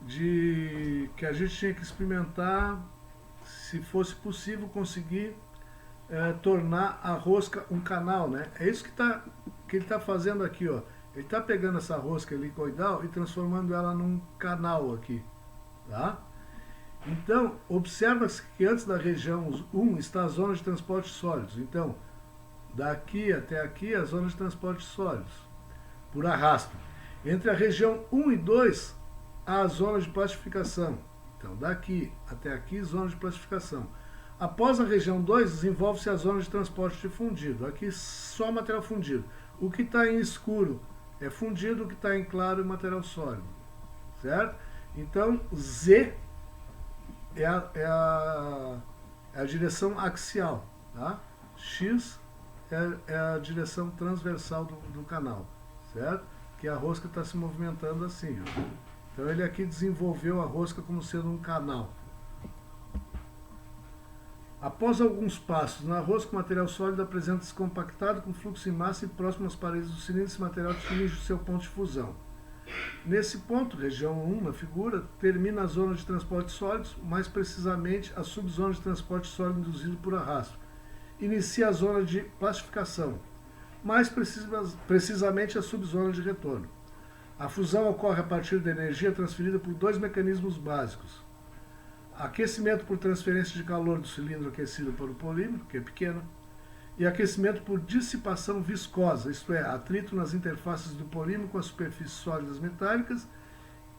de que a gente tinha que experimentar, se fosse possível, conseguir tornar a rosca um canal, né? É isso que ele está fazendo aqui, ó. Ele está pegando essa rosca helicoidal e transformando ela num canal aqui, tá? Então, observa-se que antes da região 1 está a zona de transporte de sólidos. Então, daqui até aqui a zona de transporte de sólidos, por arrasto. Entre a região 1 e 2, há a zona de plastificação. Então, daqui até aqui, zona de plastificação. Após a região 2, desenvolve-se a zona de transporte de fundido. Aqui só material fundido. O que está em escuro é fundido, o que está em claro é material sólido. Certo? Então, Z é a direção axial. Tá? X é a direção transversal do canal. Certo? Que a rosca está se movimentando assim. Ó. Então, ele aqui desenvolveu a rosca como sendo um canal. Após alguns passos na rosca, o material sólido apresenta-se compactado com fluxo em massa e próximo às paredes do cilindro, esse material atinge o seu ponto de fusão. Nesse ponto, região 1 na figura, termina a zona de transporte de sólidos, mais precisamente a subzona de transporte sólido induzido por arrasto. Inicia a zona de plastificação, mais precisamente a subzona de retorno. A fusão ocorre a partir da energia transferida por dois mecanismos básicos. Aquecimento por transferência de calor do cilindro aquecido para o polímero, que é pequeno, e aquecimento por dissipação viscosa, isto é, atrito nas interfaces do polímero com as superfícies sólidas metálicas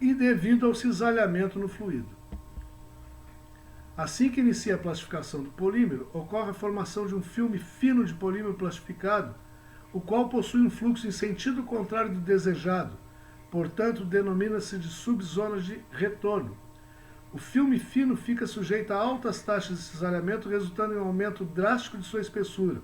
e devido ao cisalhamento no fluido. Assim que inicia a plastificação do polímero, ocorre a formação de um filme fino de polímero plastificado, o qual possui um fluxo em sentido contrário do desejado, portanto, denomina-se de subzona de retorno. O filme fino fica sujeito a altas taxas de cisalhamento, resultando em um aumento drástico de sua espessura.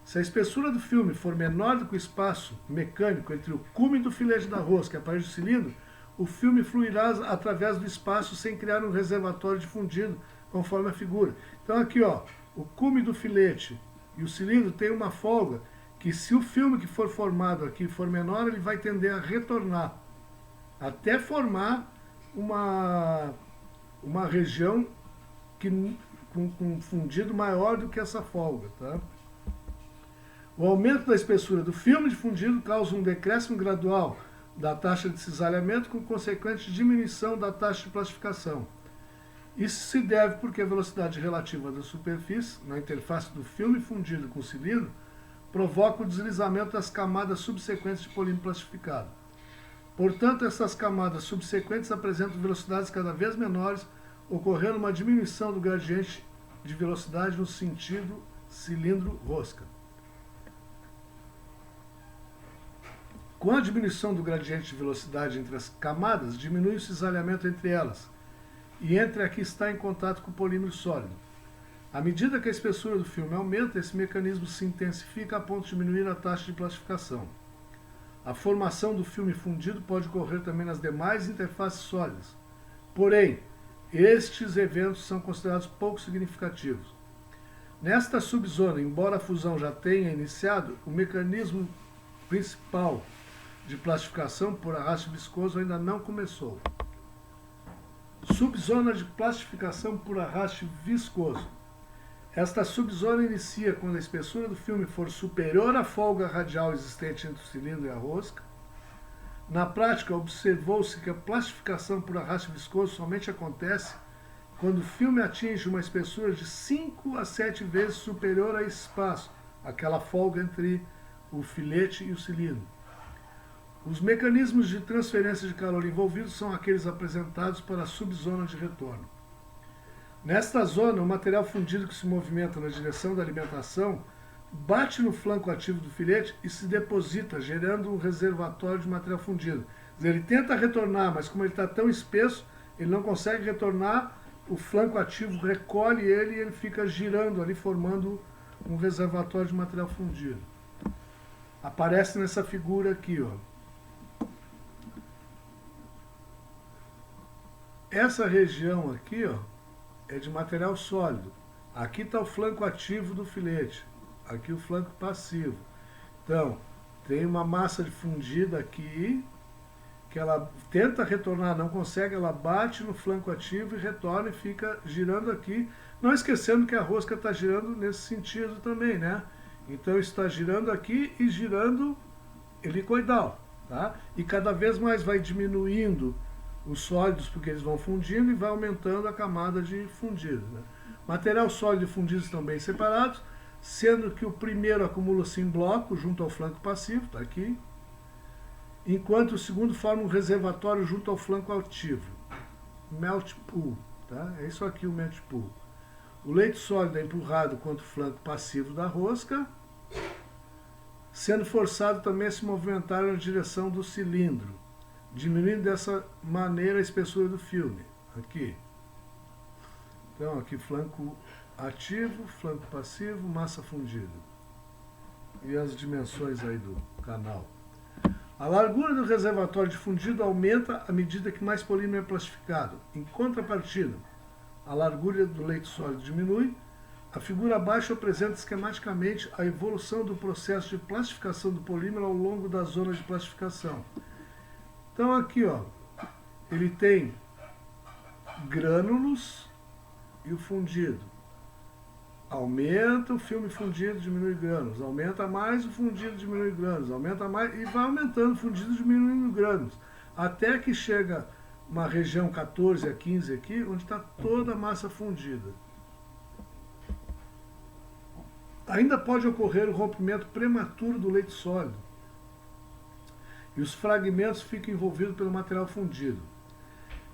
Se a espessura do filme for menor do que o espaço mecânico entre o cume do filete da rosca e a parede do cilindro, o filme fluirá através do espaço sem criar um reservatório de fundido, conforme a figura. Então aqui, ó, o cume do filete e o cilindro tem uma folga que, se o filme que for formado aqui for menor, ele vai tender a retornar até formar uma região com fundido maior do que essa folga. Tá? O aumento da espessura do filme de fundido causa um decréscimo gradual da taxa de cisalhamento com consequente diminuição da taxa de plastificação. Isso se deve porque a velocidade relativa da superfície, na interface do filme fundido com o cilindro, provoca o deslizamento das camadas subsequentes de polímero plastificado. Portanto, essas camadas subsequentes apresentam velocidades cada vez menores, ocorrendo uma diminuição do gradiente de velocidade no sentido cilindro-rosca. Com a diminuição do gradiente de velocidade entre as camadas, diminui o cisalhamento entre elas, e entre a que está em contato com o polímero sólido. À medida que a espessura do filme aumenta, esse mecanismo se intensifica a ponto de diminuir a taxa de plastificação. A formação do filme fundido pode ocorrer também nas demais interfaces sólidas. Porém, estes eventos são considerados pouco significativos. Nesta subzona, embora a fusão já tenha iniciado, o mecanismo principal de plastificação por arraste viscoso ainda não começou. Subzona de plastificação por arraste viscoso. Esta subzona inicia quando a espessura do filme for superior à folga radial existente entre o cilindro e a rosca. Na prática, observou-se que a plastificação por arraste viscoso somente acontece quando o filme atinge uma espessura de 5 a 7 vezes superior a esse espaço, aquela folga entre o filete e o cilindro. Os mecanismos de transferência de calor envolvidos são aqueles apresentados para a subzona de retorno. Nesta zona, o material fundido que se movimenta na direção da alimentação bate no flanco ativo do filete e se deposita, gerando um reservatório de material fundido. Ele tenta retornar, mas como ele está tão espesso, ele não consegue retornar, o flanco ativo recolhe ele e ele fica girando ali, formando um reservatório de material fundido. Aparece nessa figura aqui, ó. Essa região aqui, ó, é de material sólido. Aqui está o flanco ativo do filete. Aqui o flanco passivo. Então, tem uma massa de fundida aqui, que ela tenta retornar, não consegue, ela bate no flanco ativo e retorna e fica girando aqui. Não esquecendo que a rosca está girando nesse sentido também, né? Então está girando aqui e girando helicoidal, tá? E cada vez mais vai diminuindo os sólidos, porque eles vão fundindo e vai aumentando a camada de fundido, né? Material sólido e fundido estão bem separados, sendo que o primeiro acumula-se em bloco junto ao flanco passivo, está aqui, enquanto o segundo forma um reservatório junto ao flanco ativo, melt pool, tá? É isso aqui o melt pool. O leite sólido é empurrado contra o flanco passivo da rosca, sendo forçado também a se movimentar na direção do cilindro, diminuindo dessa maneira a espessura do filme. Aqui. Então, aqui flanco ativo, flanco passivo, massa fundida. E as dimensões aí do canal. A largura do reservatório de fundido aumenta à medida que mais polímero é plastificado. Em contrapartida, a largura do leite sólido diminui. A figura abaixo apresenta esquematicamente a evolução do processo de plastificação do polímero ao longo da zona de plastificação. Então aqui, ó, ele tem grânulos e o fundido. Aumenta o filme fundido, diminui grânulos. Aumenta mais o fundido, diminui grânulos. Aumenta mais e vai aumentando o fundido, diminuindo grânulos. Até que chega uma região 14 a 15 aqui, onde está toda a massa fundida. Ainda pode ocorrer o rompimento prematuro do leite sólido. E os fragmentos ficam envolvidos pelo material fundido.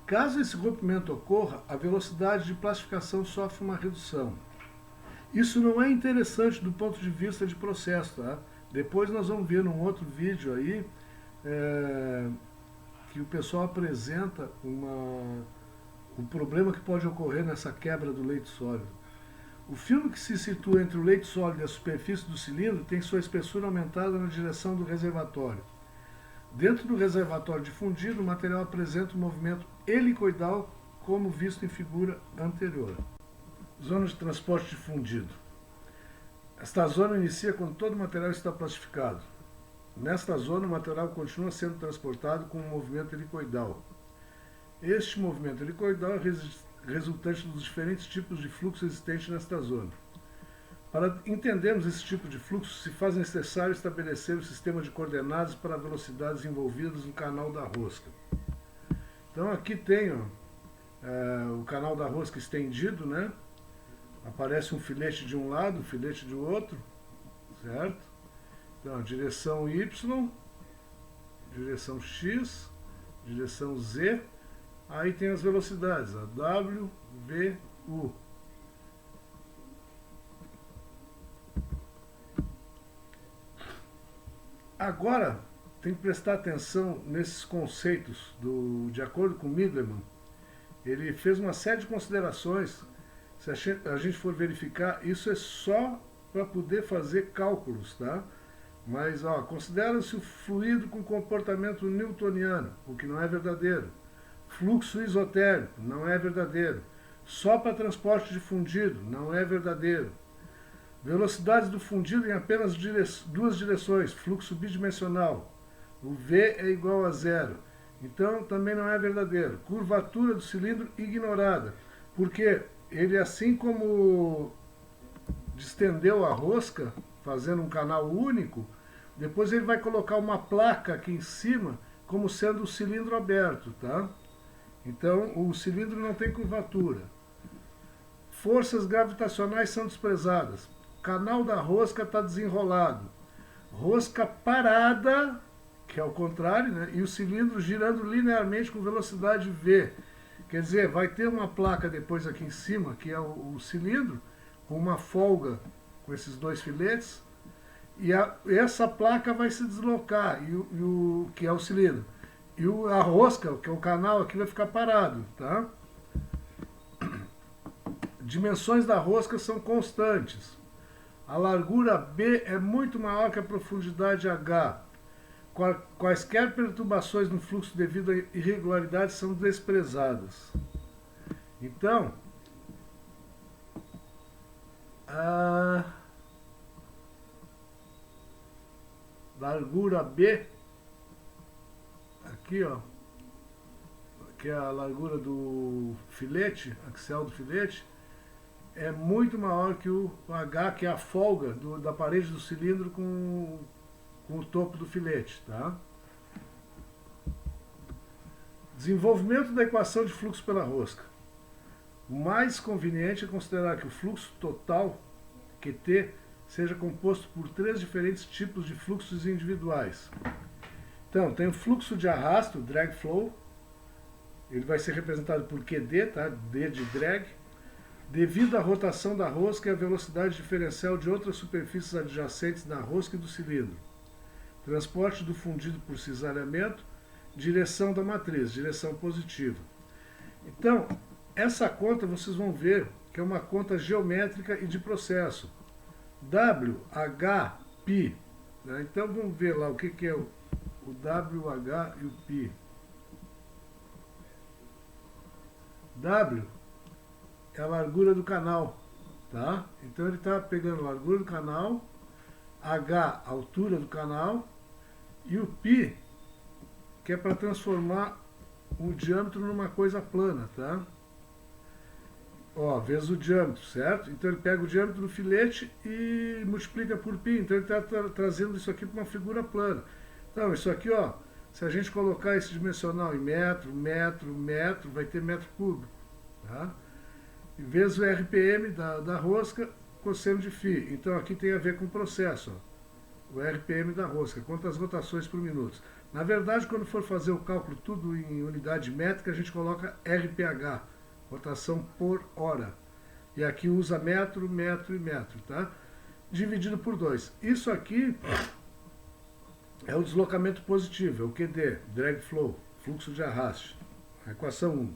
Caso esse rompimento ocorra, a velocidade de plastificação sofre uma redução. Isso não é interessante do ponto de vista de processo, tá? Depois nós vamos ver num outro vídeo aí, que o pessoal apresenta o problema que pode ocorrer nessa quebra do leite sólido. O filme que se situa entre o leite sólido e a superfície do cilindro tem sua espessura aumentada na direção do reservatório. Dentro do reservatório de fundido, o material apresenta um movimento helicoidal, como visto em figura anterior. Zona de transporte de fundido. Esta zona inicia quando todo o material está plastificado. Nesta zona, o material continua sendo transportado com um movimento helicoidal. Este movimento helicoidal é resultante dos diferentes tipos de fluxo existentes nesta zona. Para entendermos esse tipo de fluxo, se faz necessário estabelecer o sistema de coordenadas para velocidades envolvidas no canal da rosca. Então aqui tem o canal da rosca estendido, né? Aparece um filete de um lado, um filete de outro, certo? Então, direção Y, direção X, direção Z, aí tem as velocidades, a W, V, U. Agora, tem que prestar atenção nesses conceitos, de acordo com Middleman. Ele fez uma série de considerações. Se a gente for verificar, isso é só para poder fazer cálculos, tá? Mas, ó, considera-se o fluido com comportamento newtoniano, o que não é verdadeiro. Fluxo isotérmico, não é verdadeiro. Só para transporte de fundido, não é verdadeiro. Velocidade do fundido em apenas duas direções, fluxo bidimensional. O V é igual a zero. Então, também não é verdadeiro. Curvatura do cilindro ignorada. Porque ele, assim como distendeu a rosca, fazendo um canal único, depois ele vai colocar uma placa aqui em cima, como sendo o cilindro aberto, tá? Então, o cilindro não tem curvatura. Forças gravitacionais são desprezadas. O canal da rosca está desenrolado. Rosca parada, que é o contrário, né? E o cilindro girando linearmente com velocidade V. Quer dizer, vai ter uma placa depois aqui em cima, que é o cilindro, com uma folga com esses dois filetes, e essa placa vai se deslocar, que é o cilindro. E a rosca, que é o canal aqui, vai ficar parado, tá? Dimensões da rosca são constantes. A largura B é muito maior que a profundidade H. Quaisquer perturbações no fluxo devido a irregularidades são desprezadas. Então, a largura B, aqui ó, que é a largura do filete, axial do filete, é muito maior que o H, que é a folga da parede do cilindro com o topo do filete, tá? Desenvolvimento da equação de fluxo pela rosca. O mais conveniente é considerar que o fluxo total, QT, seja composto por três diferentes tipos de fluxos individuais. Então, tem o fluxo de arrasto, drag flow, ele vai ser representado por QD, tá? D de drag, devido à rotação da rosca e à velocidade diferencial de outras superfícies adjacentes da rosca e do cilindro. Transporte do fundido por cisalhamento, direção da matriz, direção positiva. Então, essa conta vocês vão ver que é uma conta geométrica e de processo. W, H, π. Né? Então vamos ver lá o que é o W, H e o π. W é a largura do canal, tá? Então ele está pegando a largura do canal, H, a altura do canal, e o π, que é para transformar o diâmetro numa coisa plana, tá? Ó, vezes o diâmetro, certo? Então ele pega o diâmetro do filete e multiplica por π, então ele está trazendo isso aqui para uma figura plana. Então isso aqui, ó, se a gente colocar esse dimensional em metro, metro, metro, vai ter metro cúbico, tá? E vezes o RPM da rosca, cosseno de φ. Então aqui tem a ver com o processo, ó, o RPM da rosca, quantas rotações por minuto. Na verdade, quando for fazer o cálculo tudo em unidade métrica, a gente coloca RPH, rotação por hora. E aqui usa metro, metro e metro, tá? Dividido por 2. Isso aqui é o deslocamento positivo, é o QD, drag flow, fluxo de arraste. Equação 1.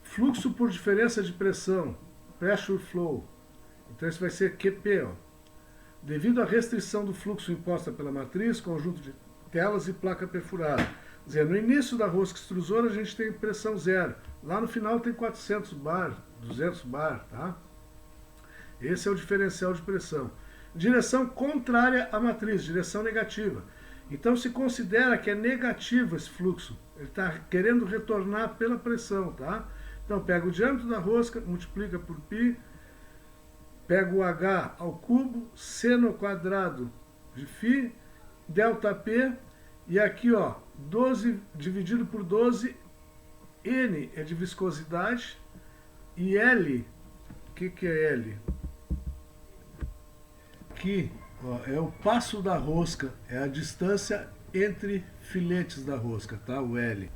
Fluxo por diferença de pressão, pressure flow. Então isso vai ser QP, ó. Devido à restrição do fluxo imposta pela matriz, conjunto de telas e placa perfurada. Quer dizer, no início da rosca extrusora a gente tem pressão zero. Lá no final tem 400 bar, 200 bar, tá? Esse é o diferencial de pressão. Direção contrária à matriz, direção negativa. Então se considera que é negativo esse fluxo. Ele está querendo retornar pela pressão, tá? Então pega o diâmetro da rosca, multiplica por π, pega o H ao cubo, seno ao quadrado de φ, delta P, e aqui, ó, 12 dividido por 12, N é de viscosidade, e L, o que é L? Aqui, ó, é o passo da rosca, é a distância entre filetes da rosca, tá? O L.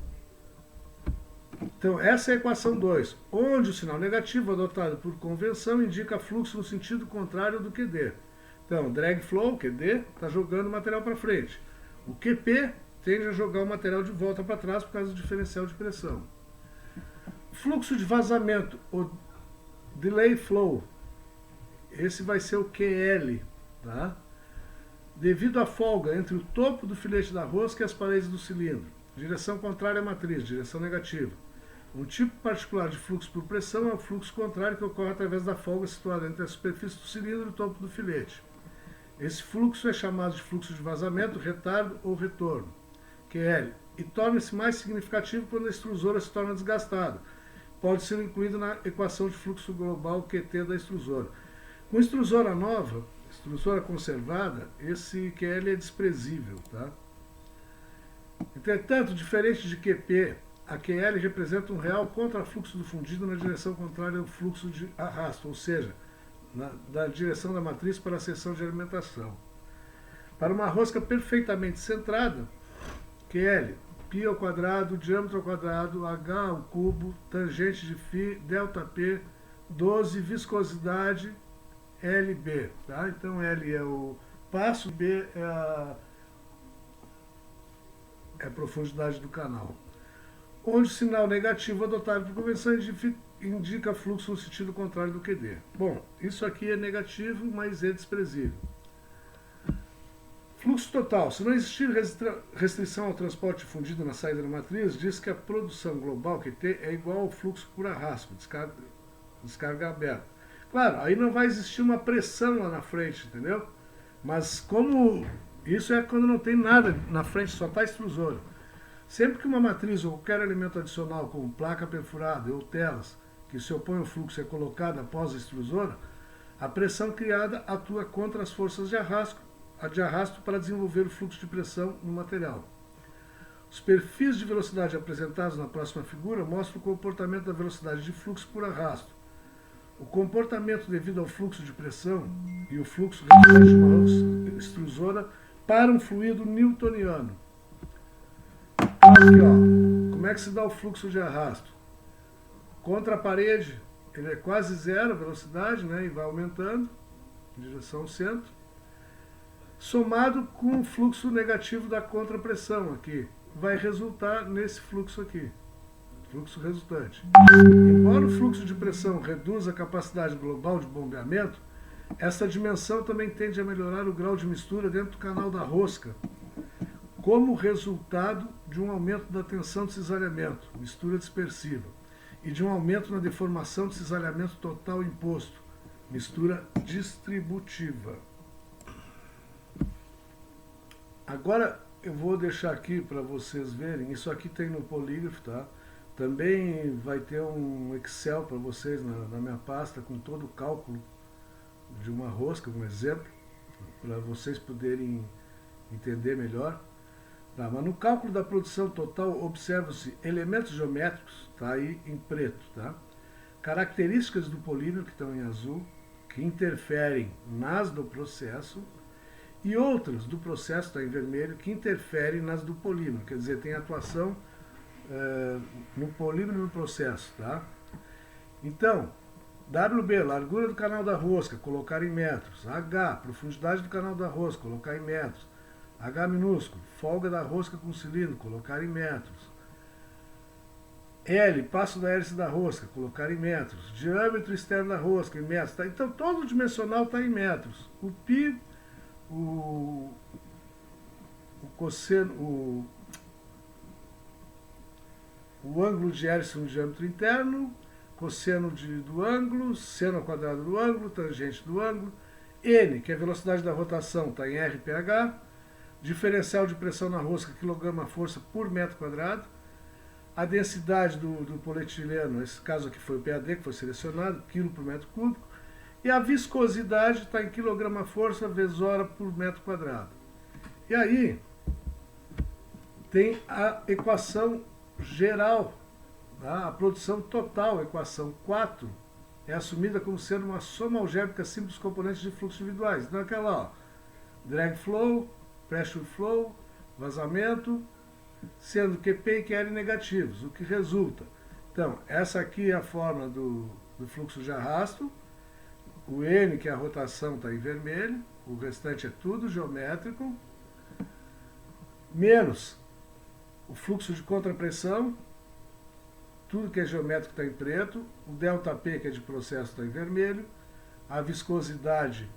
Então, essa é a equação 2, onde o sinal negativo adotado por convenção indica fluxo no sentido contrário do QD. Então, drag flow, QD, está jogando o material para frente. O QP tende a jogar o material de volta para trás por causa do diferencial de pressão. Fluxo de vazamento, o delay flow, esse vai ser o QL, tá? devido à folga entre o topo do filete da rosca e as paredes do cilindro. Direção contrária à matriz, direção negativa. Um tipo particular de fluxo por pressão é o fluxo contrário, que ocorre através da folga situada entre a superfície do cilindro e o topo do filete. Esse fluxo é chamado de fluxo de vazamento, retardo ou retorno, QL, e torna-se mais significativo quando a extrusora se torna desgastada. Pode ser incluído na equação de fluxo global QT da extrusora. Com extrusora nova, extrusora conservada, esse QL é desprezível, tá? Entretanto, diferente de QP, a QL representa um real contrafluxo do fundido na direção contrária ao fluxo de arrasto, ou seja, da direção da matriz para a seção de alimentação. Para uma rosca perfeitamente centrada, QL, π ao quadrado, diâmetro ao quadrado, h ao cubo, tangente de φ, ΔP, 12, viscosidade, LB. Tá? Então L é o passo, B é a profundidade do canal. Onde o sinal negativo adotado por convenção indica fluxo no sentido contrário do QD. Bom, isso aqui é negativo, mas é desprezível. Fluxo total. Se não existir restrição ao transporte fundido na saída da matriz, diz que a produção global, QT, é igual ao fluxo por arrasto, descarga aberta. Claro, aí não vai existir uma pressão lá na frente, entendeu? Mas como isso é quando não tem nada na frente, só está extrusora. Sempre que uma matriz ou qualquer elemento adicional, como placa perfurada ou telas, que se opõe ao fluxo é colocada após a extrusora, a pressão criada atua contra as forças de arrasto para desenvolver o fluxo de pressão no material. Os perfis de velocidade apresentados na próxima figura mostram o comportamento da velocidade de fluxo por arrasto. O comportamento devido ao fluxo de pressão e o fluxo resultante de uma extrusora para um fluido newtoniano. Aqui, ó, como é que se dá o fluxo de arrasto? Contra a parede, ele é quase zero a velocidade, né, e vai aumentando em direção ao centro, somado com o fluxo negativo da contrapressão aqui, vai resultar nesse fluxo aqui, fluxo resultante. Embora o fluxo de pressão reduza a capacidade global de bombeamento, essa dimensão também tende a melhorar o grau de mistura dentro do canal da rosca, como resultado de um aumento da tensão de cisalhamento, mistura dispersiva, e de um aumento na deformação de cisalhamento total imposto, mistura distributiva. Agora eu vou deixar aqui para vocês verem, isso aqui tem no polígrafo, tá? Também vai ter um Excel para vocês na minha pasta com todo o cálculo de uma rosca, um exemplo, para vocês poderem entender melhor. Tá, mas no cálculo da produção total observam-se elementos geométricos, tá aí em preto, tá? Características do polímero, que estão em azul, que interferem nas do processo, e outras do processo, está em vermelho, que interferem nas do polímero, quer dizer, tem atuação no polímero e no processo, tá? Então, WB, largura do canal da rosca, colocar em metros. H, profundidade do canal da rosca, colocar em metros. H minúsculo, folga da rosca com cilindro, colocar em metros. L, passo da hélice da rosca, colocar em metros. Diâmetro externo da rosca, em metros. Tá? Então, todo o dimensional está em metros. O π, o cosseno, o ângulo de hélice no diâmetro interno, cosseno do ângulo, seno ao quadrado do ângulo, tangente do ângulo. N, que é a velocidade da rotação, está em RPH. Diferencial de pressão na rosca, quilograma-força por metro quadrado. A densidade do polietileno, nesse caso aqui foi o PAD, que foi selecionado, quilo por metro cúbico. E a viscosidade está em quilograma-força vezes hora por metro quadrado. E aí, tem a equação geral, tá? A produção total, a equação 4, é assumida como sendo uma soma algébrica simples dos componentes de fluxos individuais. Então, aquela, ó, drag flow, pressure flow, vazamento, sendo QP e QL negativos, o que resulta. Então, essa aqui é a fórmula do fluxo de arrasto, o N, que é a rotação, está em vermelho, o restante é tudo geométrico, menos o fluxo de contrapressão, tudo que é geométrico está em preto, o ΔP, que é de processo, está em vermelho, a viscosidade,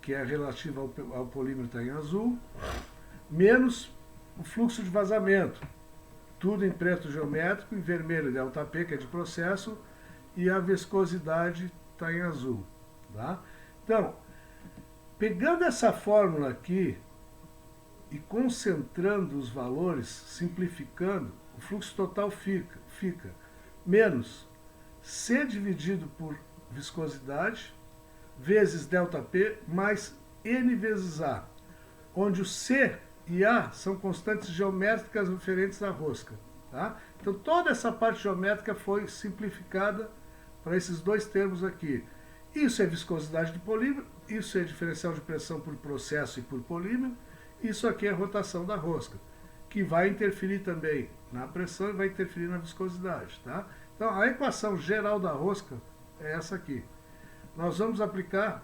que é relativa ao polímero, está em azul, menos o fluxo de vazamento, tudo em preto geométrico, em vermelho ΔP, que é de processo, e a viscosidade está em azul. Tá? Então, pegando essa fórmula aqui e concentrando os valores, simplificando, o fluxo total fica menos C dividido por viscosidade vezes ΔP mais N vezes A, onde o C e A são constantes geométricas referentes à rosca. Tá? Então toda essa parte geométrica foi simplificada para esses dois termos aqui. Isso é viscosidade de polímero, isso é diferencial de pressão por processo e por polímero, isso aqui é rotação da rosca, que vai interferir também na pressão e vai interferir na viscosidade. Tá? Então a equação geral da rosca é essa aqui. Nós vamos aplicar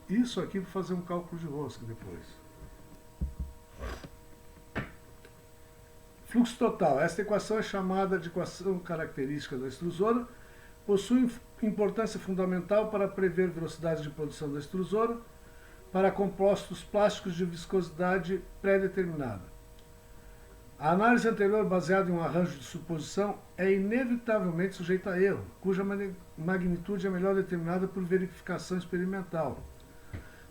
isso aqui para fazer um cálculo de rosca depois. Fluxo total. Esta equação é chamada de equação característica da extrusora. Possui importância fundamental para prever velocidade de produção da extrusora para compostos plásticos de viscosidade pré-determinada. A análise anterior, baseada em um arranjo de suposição, é inevitavelmente sujeita a erro, cuja magnitude é melhor determinada por verificação experimental.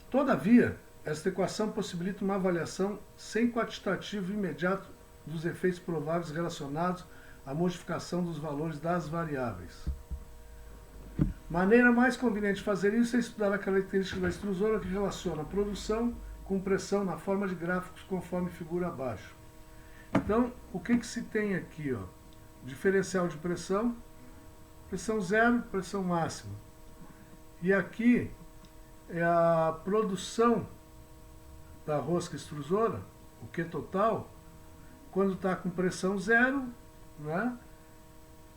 Todavia, esta equação possibilita uma avaliação sem quantitativo imediato dos efeitos prováveis relacionados à modificação dos valores das variáveis. Maneira mais conveniente de fazer isso é estudar a característica da extrusora que relaciona a produção com pressão na forma de gráficos conforme figura abaixo. Então, o que se tem aqui? Ó? Diferencial de pressão, pressão zero, pressão máxima. E aqui é a produção da rosca extrusora, o Q total, quando está com pressão zero, né?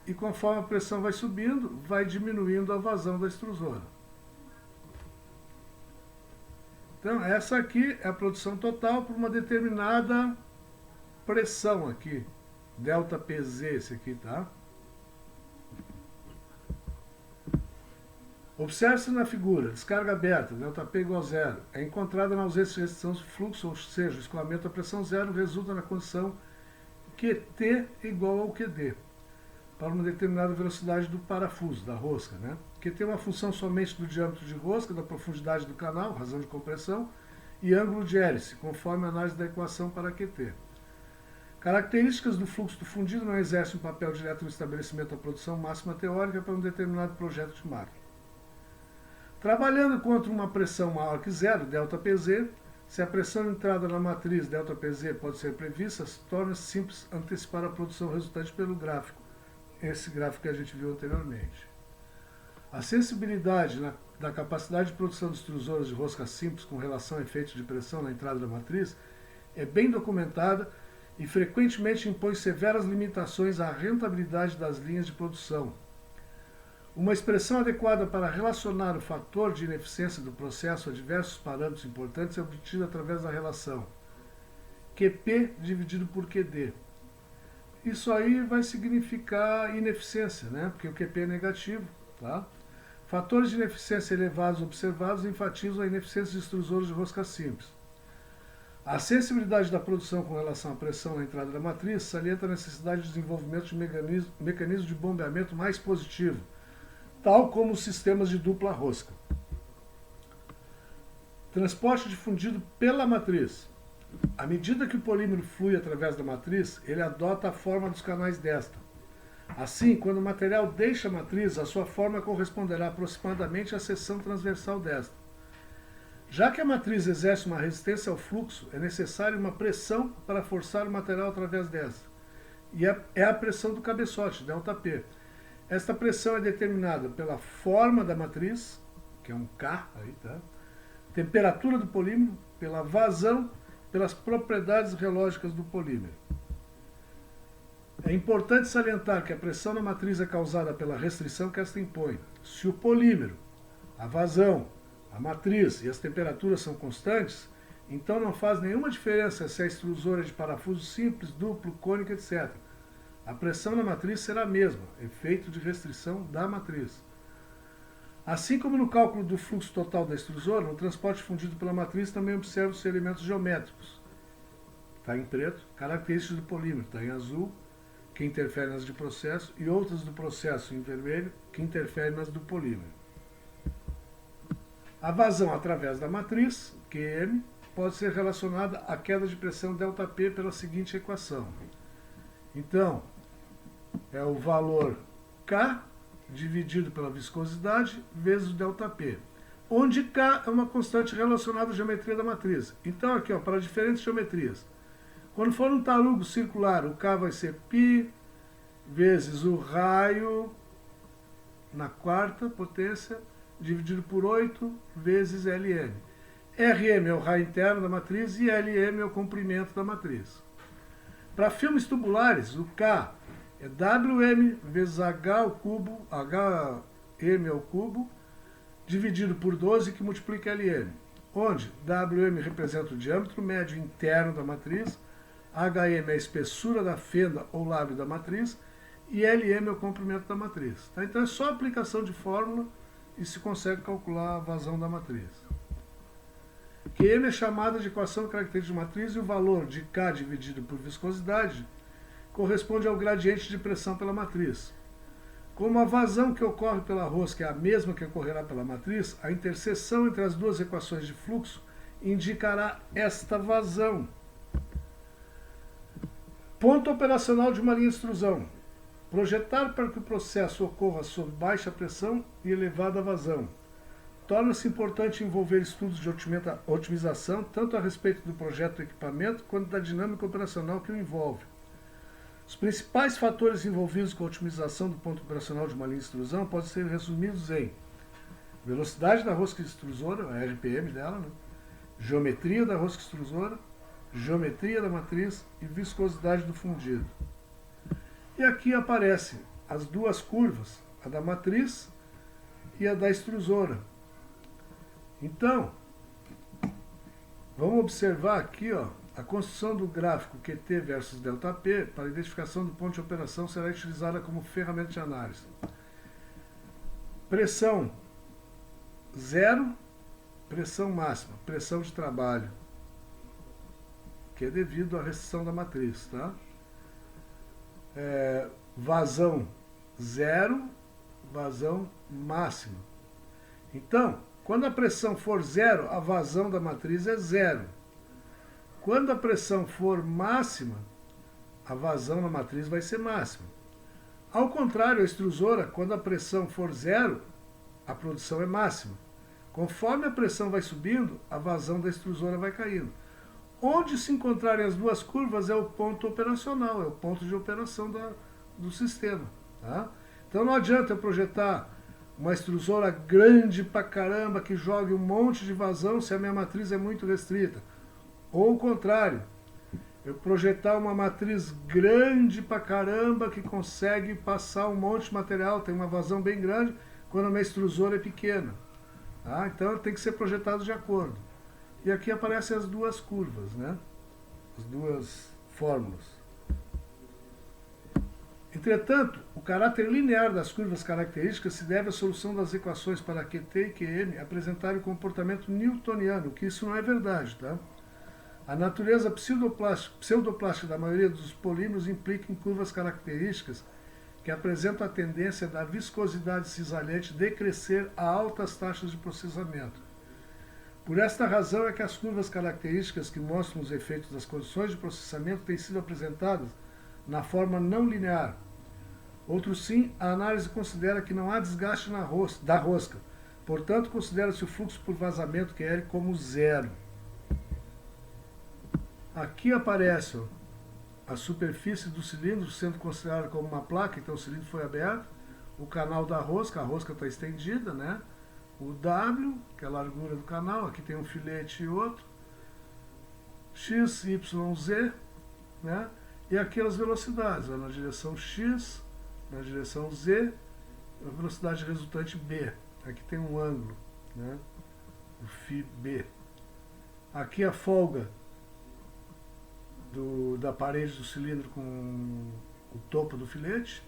E conforme a pressão vai subindo, vai diminuindo a vazão da extrusora. Então, essa aqui é a produção total por uma determinada pressão aqui, ΔPZ, esse aqui, tá? Observe-se na figura, descarga aberta, ΔP igual a zero, é encontrada na ausência de restrição de fluxo, ou seja, o escoamento a pressão zero resulta na condição QT igual ao QD, para uma determinada velocidade do parafuso, da rosca, né? QT é uma função somente do diâmetro de rosca, da profundidade do canal, razão de compressão, e ângulo de hélice, conforme a análise da equação para QT. Características do fluxo do fundido não exercem um papel direto no estabelecimento da produção máxima teórica para um determinado projeto de máquina. Trabalhando contra uma pressão maior que zero, ΔPZ, se a pressão entrada na matriz ΔPZ pode ser prevista, torna-se simples antecipar a produção resultante pelo gráfico, esse gráfico que a gente viu anteriormente. A sensibilidade da capacidade de produção de extrusoras de rosca simples com relação a efeitos de pressão na entrada da matriz é bem documentada e frequentemente impõe severas limitações à rentabilidade das linhas de produção. Uma expressão adequada para relacionar o fator de ineficiência do processo a diversos parâmetros importantes é obtida através da relação QP dividido por QD. Isso aí vai significar ineficiência, né? Porque o QP é negativo. Tá? Fatores de ineficiência elevados observados enfatizam a ineficiência de extrusores de rosca simples. A sensibilidade da produção com relação à pressão na entrada da matriz salienta a necessidade de desenvolvimento de mecanismo de bombeamento mais positivo, tal como os sistemas de dupla rosca. Transporte de fundido pela matriz. À medida que o polímero flui através da matriz, ele adota a forma dos canais desta. Assim, quando o material deixa a matriz, a sua forma corresponderá aproximadamente à seção transversal desta. Já que a matriz exerce uma resistência ao fluxo, é necessária uma pressão para forçar o material através desta. E é a pressão do cabeçote, ΔP. Esta pressão é determinada pela forma da matriz, que é um K, aí, tá? Temperatura do polímero, pela vazão, pelas propriedades relógicas do polímero. É importante salientar que a pressão na matriz é causada pela restrição que esta impõe. Se o polímero, a vazão, a matriz e as temperaturas são constantes, então não faz nenhuma diferença se a extrusora é de parafuso simples, duplo, cônico, etc. A pressão na matriz será a mesma, efeito de restrição da matriz. Assim como no cálculo do fluxo total da extrusora, no transporte fundido pela matriz também observam-se elementos geométricos. Está em preto, características do polímero, está em azul, que interferem nas de processo, e outras do processo em vermelho, que interferem nas do polímero. A vazão através da matriz, QM, pode ser relacionada à queda de pressão ΔP pela seguinte equação. Então, é o valor K dividido pela viscosidade vezes o ΔP, onde K é uma constante relacionada à geometria da matriz. Então, aqui, ó, para diferentes geometrias. Quando for um tarugo circular, o K vai ser π vezes o raio na quarta potência, dividido por 8 vezes Ln. Rm é o raio interno da matriz e Lm é o comprimento da matriz. Para filmes tubulares, o K é Wm vezes H ao cubo, Hm ao cubo, dividido por 12, que multiplica Lm, onde Wm representa o diâmetro médio interno da matriz, Hm é a espessura da fenda ou lábio da matriz, e Lm é o comprimento da matriz. Tá? Então é só aplicação de fórmula e se consegue calcular a vazão da matriz. Qm é chamada de equação característica de matriz e o valor de K dividido por viscosidade corresponde ao gradiente de pressão pela matriz. Como a vazão que ocorre pela rosca é a mesma que ocorrerá pela matriz, a interseção entre as duas equações de fluxo indicará esta vazão. Ponto operacional de uma linha de extrusão. Projetar para que o processo ocorra sob baixa pressão e elevada vazão. Torna-se importante envolver estudos de otimização, tanto a respeito do projeto do equipamento, quanto da dinâmica operacional que o envolve. Os principais fatores envolvidos com a otimização do ponto operacional de uma linha de extrusão podem ser resumidos em velocidade da rosca extrusora, a RPM dela, né? Geometria da rosca extrusora, geometria da matriz e viscosidade do fundido. E aqui aparecem as duas curvas, a da matriz e a da extrusora. Então, vamos observar aqui, ó, a construção do gráfico QT versus ΔP para a identificação do ponto de operação será utilizada como ferramenta de análise. Pressão 0, pressão máxima, pressão de trabalho, que é devido à restrição da matriz, tá? Vazão 0, vazão máxima. Então, quando a pressão for 0, a vazão da matriz é 0. Quando a pressão for máxima, a vazão na matriz vai ser máxima. Ao contrário, a extrusora, quando a pressão for 0, a produção é máxima. Conforme a pressão vai subindo, a vazão da extrusora vai caindo. Onde se encontrarem as duas curvas é o ponto operacional, é o ponto de operação do sistema. Tá? Então não adianta eu projetar uma extrusora grande pra caramba que jogue um monte de vazão se a minha matriz é muito restrita. Ou o contrário, eu projetar uma matriz grande pra caramba que consegue passar um monte de material, tem uma vazão bem grande, quando a minha extrusora é pequena. Tá? Então tem que ser projetado de acordo. E aqui aparecem as duas curvas, né? As duas fórmulas. Entretanto, o caráter linear das curvas características se deve à solução das equações para QT e QM apresentarem o comportamento newtoniano, que isso não é verdade, tá? A natureza pseudoplástica da maioria dos polímeros implica em curvas características que apresentam a tendência da viscosidade cisalhante decrescer a altas taxas de processamento. Por esta razão é que as curvas características que mostram os efeitos das condições de processamento têm sido apresentadas na forma não linear. Outro sim, a análise considera que não há desgaste da rosca, portanto considera-se o fluxo por vazamento QL como zero. Aqui aparece, ó, a superfície do cilindro sendo considerada como uma placa, então o cilindro foi aberto, o canal da rosca, a rosca está estendida, né? O W, que é a largura do canal, aqui tem um filete e outro, X, Y, Z, né? E aqui as velocidades, ó, na direção X, na direção Z, a velocidade resultante B. Aqui tem um ângulo, né? O φB. Aqui a folga da parede do cilindro com o topo do filete.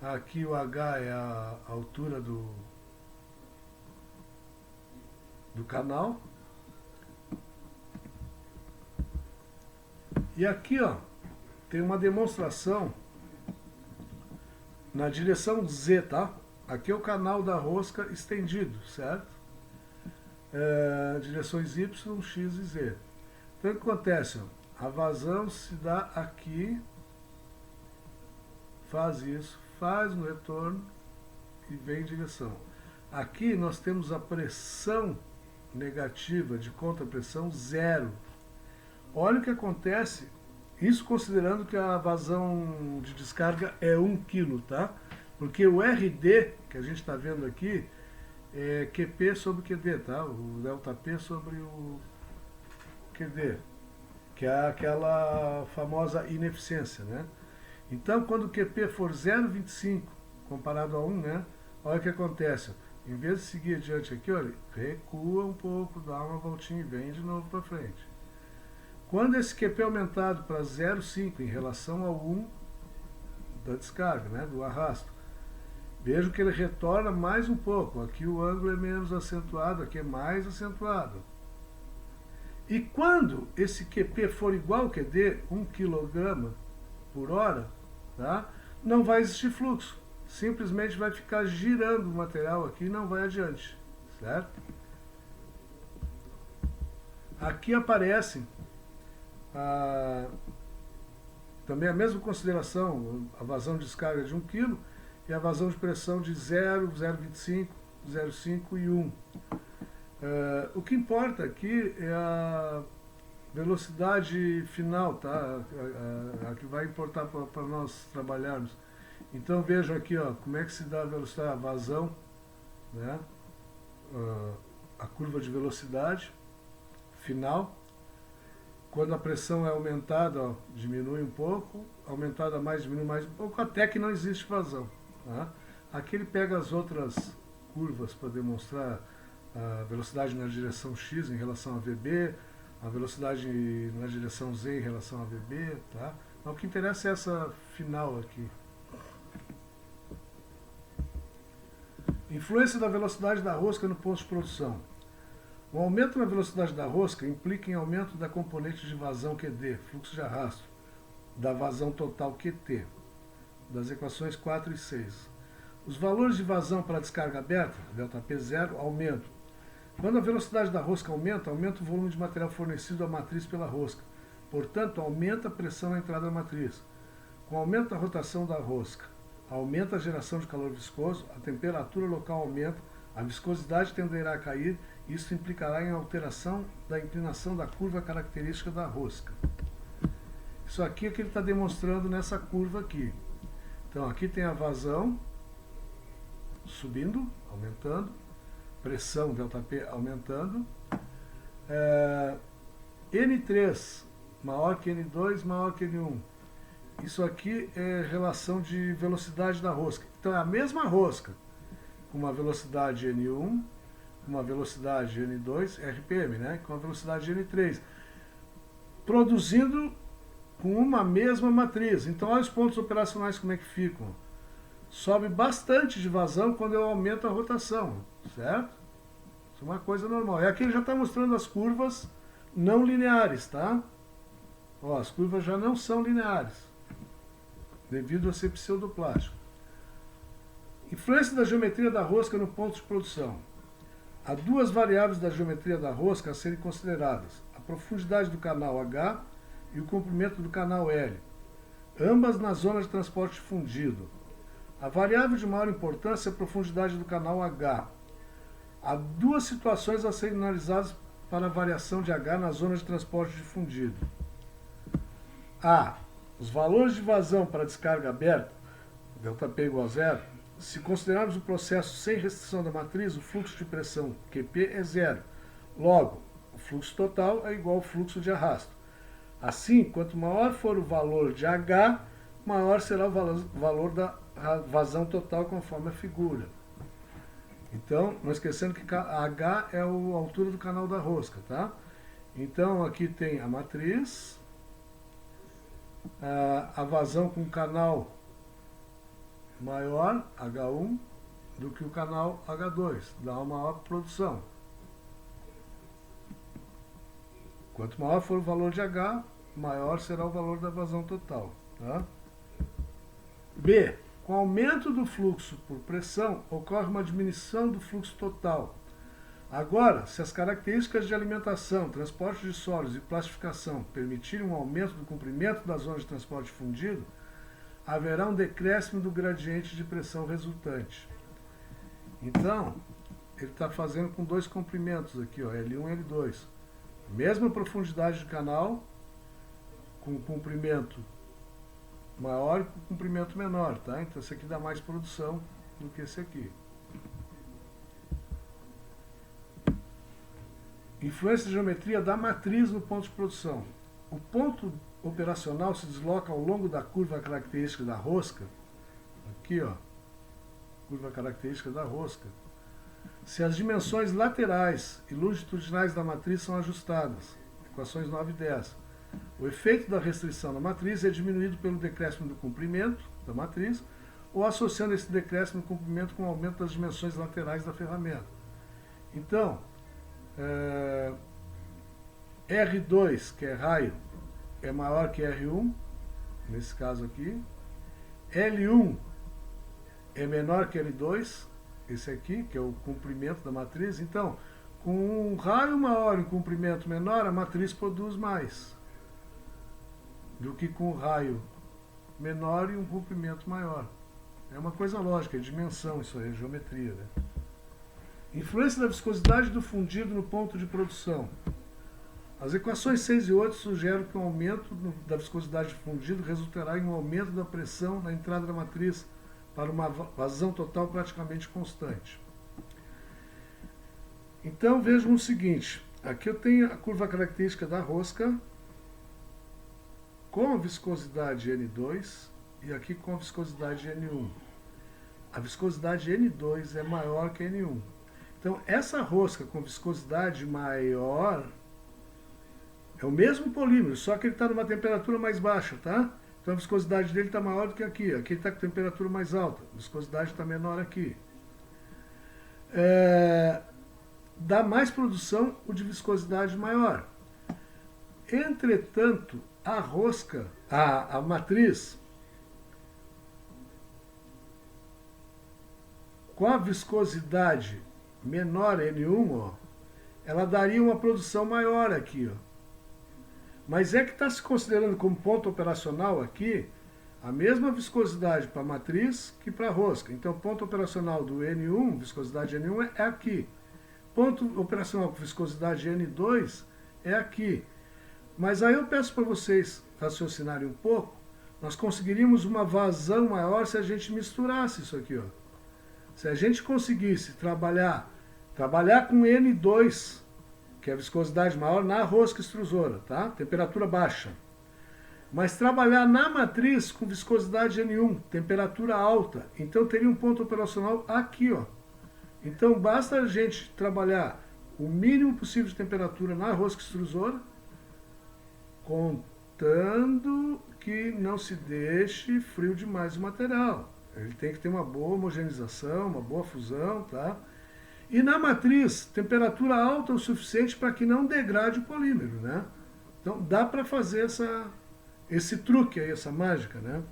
Aqui o H é a altura do do canal. E aqui, ó, tem uma demonstração na direção Z, tá? Aqui é o canal da rosca estendido, certo? Direções Y, X e Z. Então o que acontece? Ó? A vazão se dá aqui, faz isso, faz um retorno e vem em direção. Aqui nós temos a pressão negativa de contrapressão zero. Olha o que acontece, isso considerando que a vazão de descarga é 1 kg, tá? Porque o RD, que a gente está vendo aqui, é QP sobre QD, tá? O ΔP sobre o QD, que é aquela famosa ineficiência, né? Então, quando o QP for 0,25 comparado a 1, né? Olha o que acontece. Em vez de seguir adiante aqui, olha, recua um pouco, dá uma voltinha e vem de novo para frente. Quando esse QP é aumentado para 0,5 em relação ao 1 da descarga, né, do arrasto, vejo que ele retorna mais um pouco. Aqui o ângulo é menos acentuado, aqui é mais acentuado. E quando esse QP for igual ao QD, 1 kg por hora, tá, não vai existir fluxo. Simplesmente vai ficar girando o material aqui e não vai adiante, certo? Aqui aparece também a mesma consideração, a vazão de descarga de 1 kg e a vazão de pressão de 0, 0,25, 0,5 e 1. O que importa aqui é a velocidade final, tá? A que vai importar para nós trabalharmos. Então vejam aqui, ó, como é que se dá a velocidade, a vazão, né? A curva de velocidade final. Quando a pressão é aumentada, ó, diminui um pouco, aumentada mais, diminui mais um pouco, até que não existe vazão. Tá? Aqui ele pega as outras curvas para demonstrar a velocidade na direção X em relação a VB, a velocidade na direção Z em relação a VB. Tá? Mas o que interessa é essa final aqui. Influência da velocidade da rosca no ponto de produção. O aumento na velocidade da rosca implica em aumento da componente de vazão QD, fluxo de arrasto, da vazão total QT, das equações 4 e 6. Os valores de vazão para a descarga aberta, ΔP0, aumentam. Quando a velocidade da rosca aumenta, aumenta o volume de material fornecido à matriz pela rosca. Portanto, aumenta a pressão na entrada da matriz. Com o aumento da rotação da rosca, aumenta a geração de calor viscoso, a temperatura local aumenta, a viscosidade tenderá a cair. Isso implicará em alteração da inclinação da curva característica da rosca. Isso aqui é o que ele está demonstrando nessa curva aqui. Então aqui tem a vazão subindo, aumentando, pressão ΔP aumentando, N3 maior que N2 maior que N1. Isso aqui é relação de velocidade da rosca. Então é a mesma rosca, com uma velocidade N1, uma velocidade N2, RPM, né, com a velocidade N3, produzindo com uma mesma matriz. Então olha os pontos operacionais como é que ficam. Sobe bastante de vazão quando eu aumento a rotação, certo? Isso é uma coisa normal. E aqui ele já está mostrando as curvas não lineares, tá? Ó, as curvas já não são lineares, devido a ser pseudoplástico. Influência da geometria da rosca no ponto de produção. Há duas variáveis da geometria da rosca a serem consideradas: a profundidade do canal H e o comprimento do canal L, ambas na zona de transporte fundido. A variável de maior importância é a profundidade do canal H. Há duas situações a serem analisadas para a variação de H na zona de transporte difundido. A. Os valores de vazão para descarga aberta, ΔP igual a zero. Se considerarmos o processo sem restrição da matriz, o fluxo de pressão QP é zero. Logo, o fluxo total é igual ao fluxo de arrasto. Assim, quanto maior for o valor de H, maior será o valor da vazão total conforme a figura. Então, não esquecendo que H é a altura do canal da rosca, tá? Então, aqui tem a matriz, a vazão com canal maior, H1, do que o canal H2, dá uma maior produção. Quanto maior for o valor de H, maior será o valor da vazão total. Tá? B. Com o aumento do fluxo por pressão, ocorre uma diminuição do fluxo total. Agora, se as características de alimentação, transporte de sólidos e plastificação permitirem um aumento do comprimento da zona de transporte fundido, haverá um decréscimo do gradiente de pressão resultante. Então, ele está fazendo com dois comprimentos aqui, ó, L1 e L2. Mesma profundidade de canal, com comprimento maior e com comprimento menor, tá? Então esse aqui dá mais produção do que esse aqui. Influência de geometria da matriz no ponto de produção. O ponto operacional se desloca ao longo da curva característica da rosca. Aqui, ó, curva característica da rosca. Se as dimensões laterais e longitudinais da matriz são ajustadas. Equações 9 e 10. O efeito da restrição na matriz é diminuído pelo decréscimo do comprimento da matriz ou associando esse decréscimo do comprimento com o aumento das dimensões laterais da ferramenta. Então, R2, que é raio, é maior que R1, nesse caso aqui. L1 é menor que L2, esse aqui, que é o comprimento da matriz. Então, com um raio maior e um comprimento menor, a matriz produz mais do que com um raio menor e um comprimento maior. É uma coisa lógica, é dimensão isso aí, é geometria, né? Influência da viscosidade do fundido no ponto de produção. As equações 6 e 8 sugerem que o aumento da viscosidade do fundido resultará em um aumento da pressão na entrada da matriz para uma vazão total praticamente constante. Então vejam o seguinte, aqui eu tenho a curva característica da rosca com a viscosidade N2 e aqui com a viscosidade N1. A viscosidade N2 é maior que N1. Então essa rosca com viscosidade maior é o mesmo polímero, só que ele está numa temperatura mais baixa, tá? Então a viscosidade dele está maior do que aqui. Aqui ele está com temperatura mais alta, a viscosidade está menor aqui. Dá mais produção o de viscosidade maior. Entretanto, a rosca, a matriz, com a viscosidade menor N1, ó, ela daria uma produção maior aqui, ó. Mas é que está se considerando como ponto operacional aqui a mesma viscosidade para a matriz que para a rosca. Então, ponto operacional do N1, viscosidade N1, é aqui. Ponto operacional com viscosidade N2 é aqui. Mas aí eu peço para vocês raciocinarem um pouco. Nós conseguiríamos uma vazão maior se a gente misturasse isso aqui, ó. Se a gente conseguisse trabalhar com N2, que é a viscosidade maior, na rosca extrusora, tá? Temperatura baixa. Mas trabalhar na matriz com viscosidade N1, temperatura alta. Então teria um ponto operacional aqui, ó. Então basta a gente trabalhar o mínimo possível de temperatura na rosca extrusora, contando que não se deixe frio demais o material. Ele tem que ter uma boa homogeneização, uma boa fusão, tá? E na matriz, temperatura alta o suficiente para que não degrade o polímero, né? Então dá para fazer esse truque aí, essa mágica, né?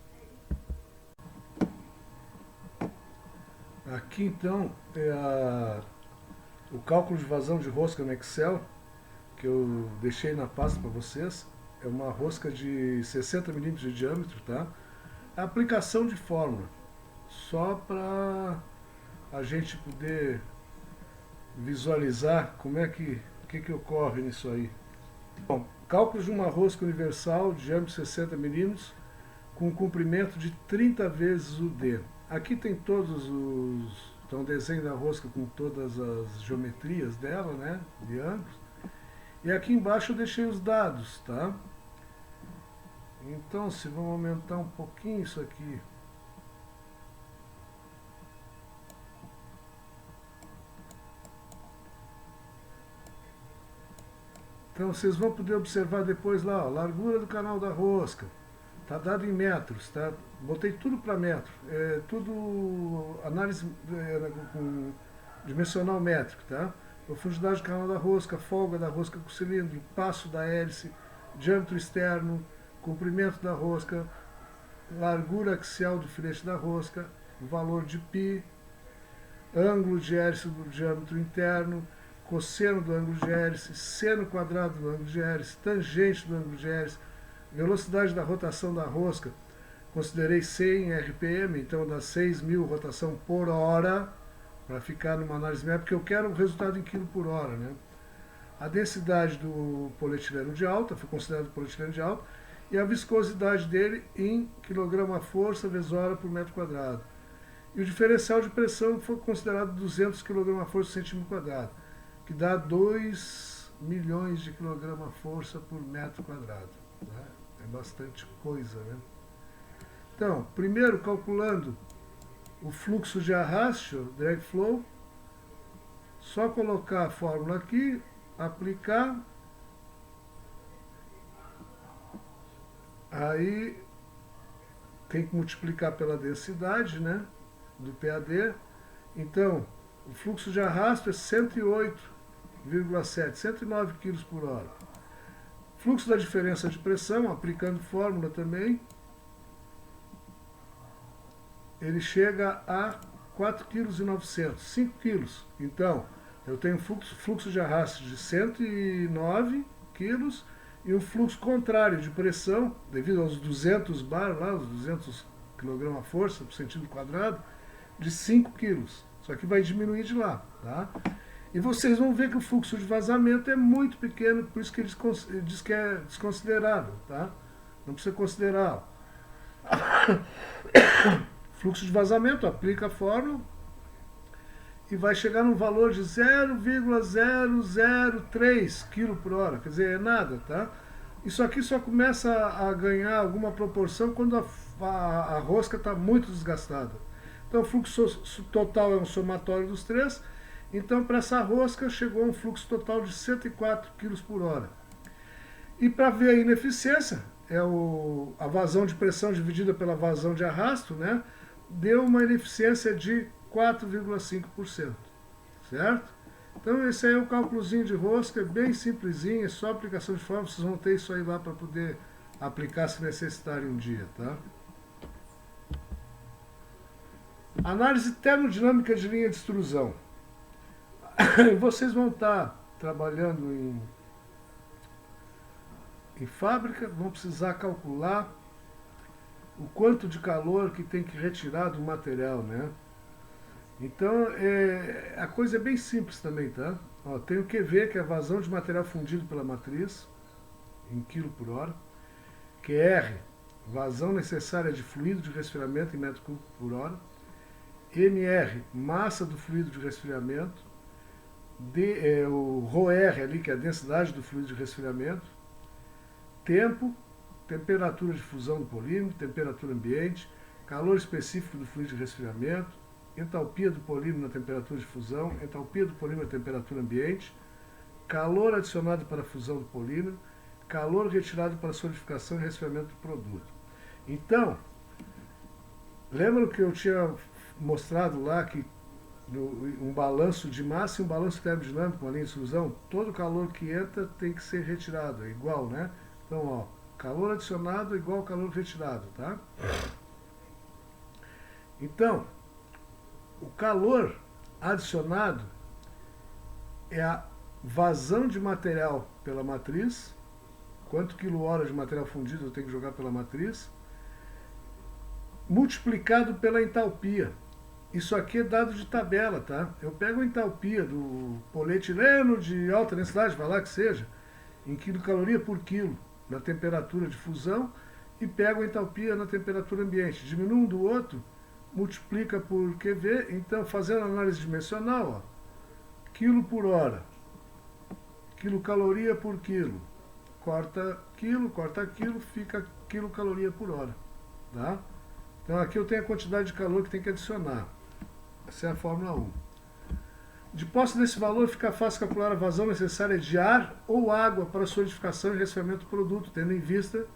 Aqui então é o cálculo de vazão de rosca no Excel, que eu deixei na pasta para vocês. É uma rosca de 60 milímetros de diâmetro, tá? A aplicação de fórmula, só para a gente poder visualizar como é que ocorre nisso aí. Bom, cálculo de uma rosca universal, diâmetro 60 milímetros, com comprimento de 30 vezes o D. Aqui tem todos os... Então, desenho da rosca com todas as geometrias dela, né, de ângulos. E aqui embaixo eu deixei os dados, tá? Então, se vamos aumentar um pouquinho isso aqui. Então vocês vão poder observar depois lá, ó, largura do canal da rosca, está dado em metros, tá? Botei tudo para metro, tudo análise com dimensional métrico, tá? profundidade do canal da rosca, folga da rosca com o cilindro, passo da hélice, diâmetro externo, comprimento da rosca, largura axial do filete da rosca, valor de π, ângulo de hélice do diâmetro interno, cosseno do ângulo de hélice, seno quadrado do ângulo de hélice, tangente do ângulo de hélice, velocidade da rotação da rosca, considerei 100 RPM, então dá 6.000 rotação por hora, para ficar numa análise média, porque eu quero o resultado em quilo por hora, né? A densidade do polietileno de alta, foi considerado polietileno de alta, e a viscosidade dele em quilograma-força vezes hora por metro quadrado. E o diferencial de pressão foi considerado 200 kgfm por centímetro quadrado, que dá 2 milhões de quilograma-força por metro quadrado. Né? É bastante coisa, né? Então, primeiro calculando o fluxo de arraste, drag flow, só colocar a fórmula aqui, aplicar, aí tem que multiplicar pela densidade, né, do PAD. Então, o fluxo de arrasto é 108,7, 109 kg por hora. Fluxo da diferença de pressão, aplicando fórmula também, ele chega a 4,9 kg, 5 kg. Então, eu tenho fluxo de arrasto de 109 kg e um fluxo contrário de pressão, devido aos 200 bar, lá, os 200 kgfm por centímetro quadrado, de 5 kg. Só que vai diminuir de lá, tá? E vocês vão ver que o fluxo de vazamento é muito pequeno, por isso que ele diz que é desconsiderável, tá? Não precisa considerá-lo. Fluxo de vazamento, aplica a fórmula e vai chegar num valor de 0,003 kg por hora, quer dizer, é nada, tá? Isso aqui só começa a ganhar alguma proporção quando a rosca está muito desgastada. Então o fluxo total é um somatório dos três, então para essa rosca chegou a um fluxo total de 104 kg por hora. E para ver a ineficiência, é a vazão de pressão dividida pela vazão de arrasto, né? Deu uma ineficiência de 4,5%, certo? Então esse aí é o cálculozinho de rosca, bem simplesinho, é só aplicação de fórmula, vocês vão ter isso aí lá para poder aplicar se necessitarem um dia, tá? Análise termodinâmica de linha de extrusão. Vocês vão estar trabalhando em fábrica, vão precisar calcular o quanto de calor que tem que retirar do material, né? Então, a coisa é bem simples também, tá? Ó, tem o QV, que é a vazão de material fundido pela matriz, em quilo por hora. QR, vazão necessária de fluido de resfriamento em metro cúbico por hora. MR, massa do fluido de resfriamento. O ρR ali, que é a densidade do fluido de resfriamento. Tempo, temperatura de fusão do polímero, temperatura ambiente, calor específico do fluido de resfriamento, entalpia do polímero na temperatura de fusão, entalpia do polímero na temperatura ambiente, calor adicionado para a fusão do polímero, calor retirado para a solidificação e resfriamento do produto. Então, lembram que eu tinha mostrado lá que um balanço de massa e um balanço termodinâmico, uma linha de extrusão, todo calor que entra tem que ser retirado, é igual, né? Então, ó, calor adicionado é igual ao calor retirado, tá? Então, o calor adicionado é a vazão de material pela matriz, quanto quilo-hora de material fundido eu tenho que jogar pela matriz, multiplicado pela entalpia. Isso aqui é dado de tabela, tá? Eu pego a entalpia do polietileno de alta densidade, vai lá que seja, em quilocaloria por quilo, na temperatura de fusão, e pego a entalpia na temperatura ambiente. Diminuo um do outro, multiplica por QV, então fazendo análise dimensional, ó, quilo por hora, quilocaloria por quilo, corta quilo, fica quilocaloria por hora, tá? Então aqui eu tenho a quantidade de calor que tem que adicionar. Essa é a fórmula 1. De posse desse valor, fica fácil calcular a vazão necessária de ar ou água para solidificação e resfriamento do produto, tendo em vista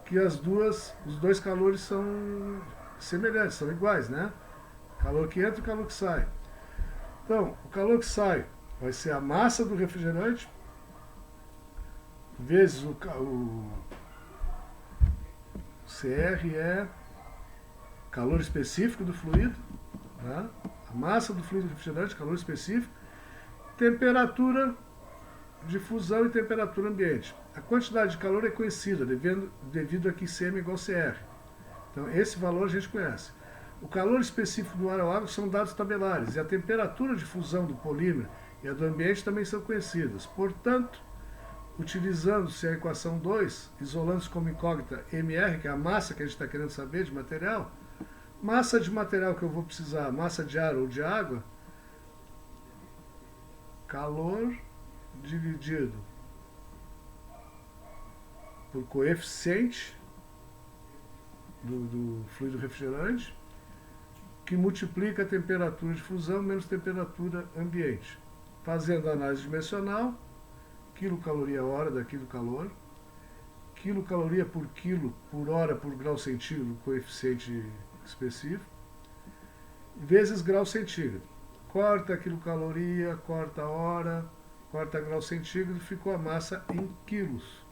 que os dois calores são semelhantes, são iguais, né? Calor que entra e calor que sai. Então, o calor que sai, vai ser a massa do refrigerante vezes o CR é calor específico do fluido, tá? A massa do fluido refrigerante, calor específico, temperatura de fusão e temperatura ambiente. A quantidade de calor é conhecida, devido a que CM é igual a CR. Então, esse valor a gente conhece. O calor específico do ar ao água são dados tabelares, e a temperatura de fusão do polímero e a do ambiente também são conhecidas. Portanto, utilizando-se a equação 2, isolando-se como incógnita MR, que é a massa que a gente está querendo saber de material, massa de material que eu vou precisar, massa de ar ou de água, calor dividido por coeficiente do fluido refrigerante, que multiplica a temperatura de fusão menos temperatura ambiente. Fazendo a análise dimensional, quilocaloria-hora daquilo calor, quilocaloria por quilo por hora por grau centígrado, coeficiente específico, vezes grau centígrado. Corta a quilocaloria, corta a hora, corta grau centígrado, ficou a massa em quilos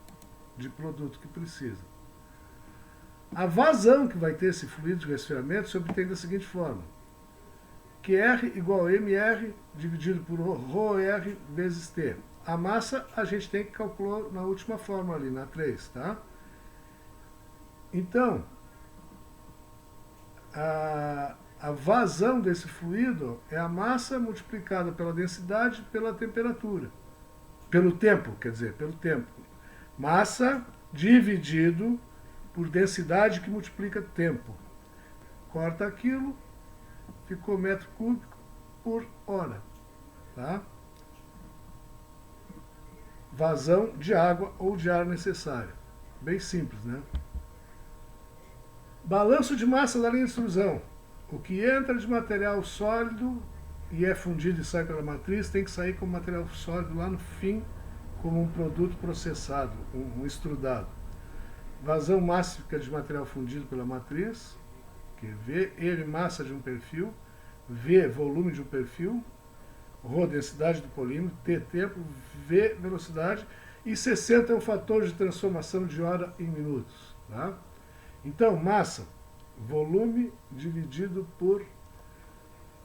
de produto que precisa. A vazão que vai ter esse fluido de resfriamento se obtém da seguinte forma: QR igual a MR dividido por ρR vezes T. A massa a gente tem que calcular na última fórmula ali, na 3, tá? Então, a vazão desse fluido é a massa multiplicada pela densidade pela temperatura. Pelo tempo, quer dizer, pelo tempo. Massa dividido por densidade que multiplica tempo. Corta aquilo, ficou metro cúbico por hora, tá? Vazão de água ou de ar necessária. Bem simples, né? Balanço de massa da linha de extrusão. O que entra de material sólido e é fundido e sai pela matriz tem que sair como material sólido lá no fim, como um produto processado, um extrudado. Vazão mássica de material fundido pela matriz, que é V, M, massa de um perfil, V, volume de um perfil, ρ, densidade do polímero, T, tempo, V, velocidade, e 60 é o fator de transformação de hora em minutos. Tá? Então, massa, volume dividido por...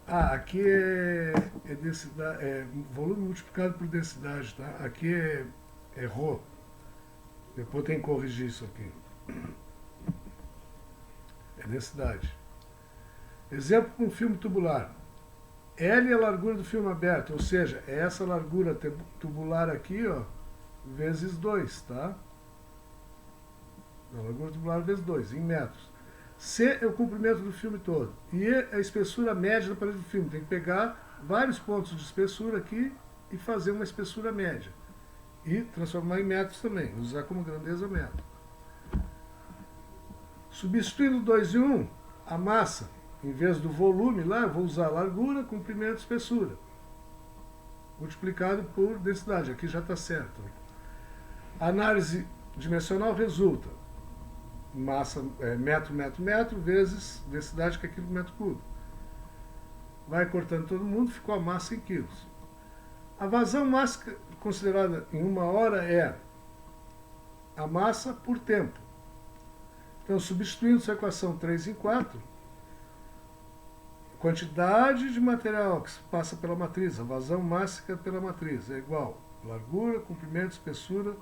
aqui é densidade, volume multiplicado por densidade, tá? Aqui é ρ. Depois tem que corrigir isso aqui. É densidade. Exemplo com filme tubular. L é a largura do filme aberto, ou seja, é essa largura tubular aqui, ó, vezes 2, tá? A largura tubular vezes 2, em metros. C é o comprimento do filme todo. E E é a espessura média da parede do filme. Tem que pegar vários pontos de espessura aqui e fazer uma espessura média. E transformar em metros também, usar como grandeza metro. Substituindo 2 e 1, a massa, em vez do volume lá, eu vou usar largura, comprimento e espessura. Multiplicado por densidade, aqui já está certo. A análise dimensional resulta massa, metro, vezes densidade, que é quilo por metro cúbico. Vai cortando todo mundo, ficou a massa em quilos. A vazão máxima considerada em 1 hora é a massa por tempo. Então, substituindo essa equação 3 em 4, quantidade de material que passa pela matriz, a vazão máxima pela matriz, é igual a largura, comprimento, espessura,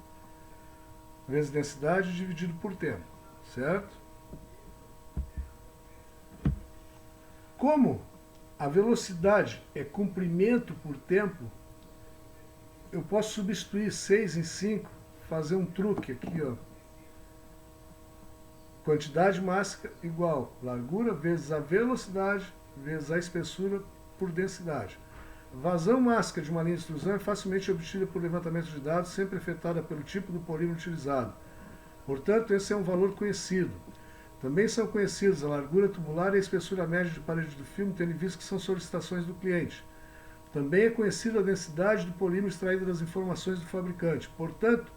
vezes densidade dividido por tempo, certo? Como a velocidade é comprimento por tempo, eu posso substituir 6 em 5, fazer um truque aqui, ó. Quantidade máxima igual largura vezes a velocidade vezes a espessura por densidade. Vazão máxima de uma linha de extrusão é facilmente obtida por levantamento de dados, sempre afetada pelo tipo do polímero utilizado. Portanto, esse é um valor conhecido. Também são conhecidos a largura tubular e a espessura média de parede do filme, tendo em vista que são solicitações do cliente. Também é conhecida a densidade do polímero extraída das informações do fabricante. Portanto,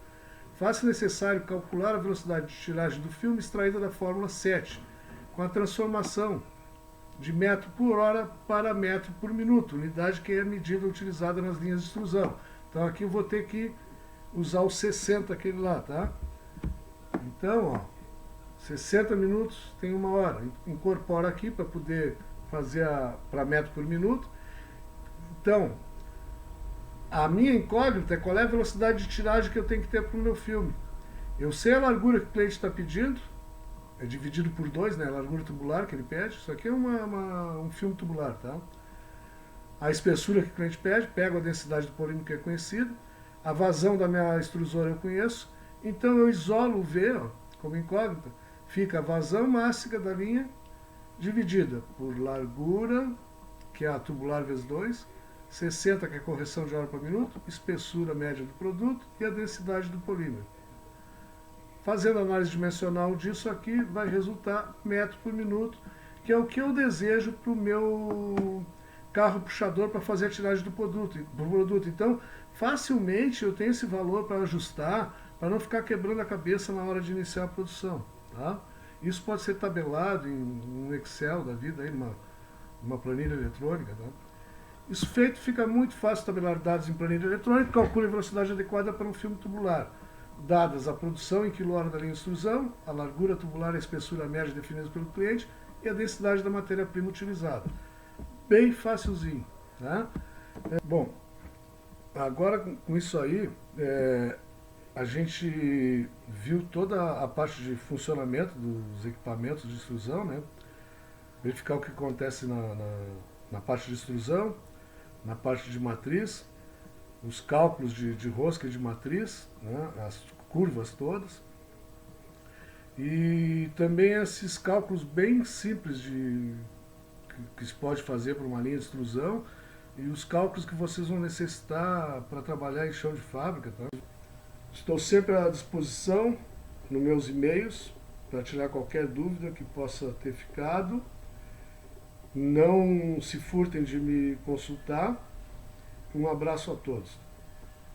faz-se necessário calcular a velocidade de tiragem do filme extraída da fórmula 7, com a transformação de metro por hora para metro por minuto, unidade que é a medida utilizada nas linhas de extrusão. Então aqui eu vou ter que usar o 60, aquele lá, tá? Então, ó, 60 minutos tem 1 hora. Incorpora aqui para poder fazer para metro por minuto. Então, a minha incógnita é qual é a velocidade de tiragem que eu tenho que ter para o meu filme. Eu sei a largura que o cliente está pedindo, é dividido por 2, né, a largura tubular que ele pede. Isso aqui é um filme tubular, tá? A espessura que o cliente pede, pego a densidade do polímero que é conhecida, a vazão da minha extrusora eu conheço, então eu isolo o V, ó, como incógnita, fica a vazão máxima da linha dividida por largura, que é a tubular vezes 2, 60, que é a correção de hora por minuto, espessura média do produto e a densidade do polímero. Fazendo análise dimensional disso aqui, vai resultar metro por minuto, que é o que eu desejo para o meu carro puxador para fazer a tiragem do produto. Então, facilmente eu tenho esse valor para ajustar, para não ficar quebrando a cabeça na hora de iniciar a produção. Tá? Isso pode ser tabelado em um Excel da vida, aí, numa planilha eletrônica. Tá? Isso feito, fica muito fácil tabelar dados em planilha eletrônica, calcule a velocidade adequada para um filme tubular, dadas a produção em quilô-hora da linha de extrusão, a largura tubular e a espessura média definidas pelo cliente e a densidade da matéria-prima utilizada. Bem facilzinho. Tá? Bom, agora com isso aí, a gente viu toda a parte de funcionamento dos equipamentos de extrusão, né? Verificar o que acontece na parte de extrusão, na parte de matriz, os cálculos de rosca e de matriz, né? As curvas todas, e também esses cálculos bem simples que se pode fazer para uma linha de extrusão e os cálculos que vocês vão necessitar para trabalhar em chão de fábrica. Tá? Estou sempre à disposição nos meus e-mails para tirar qualquer dúvida que possa ter ficado. Não se furtem de me consultar. Um abraço a todos.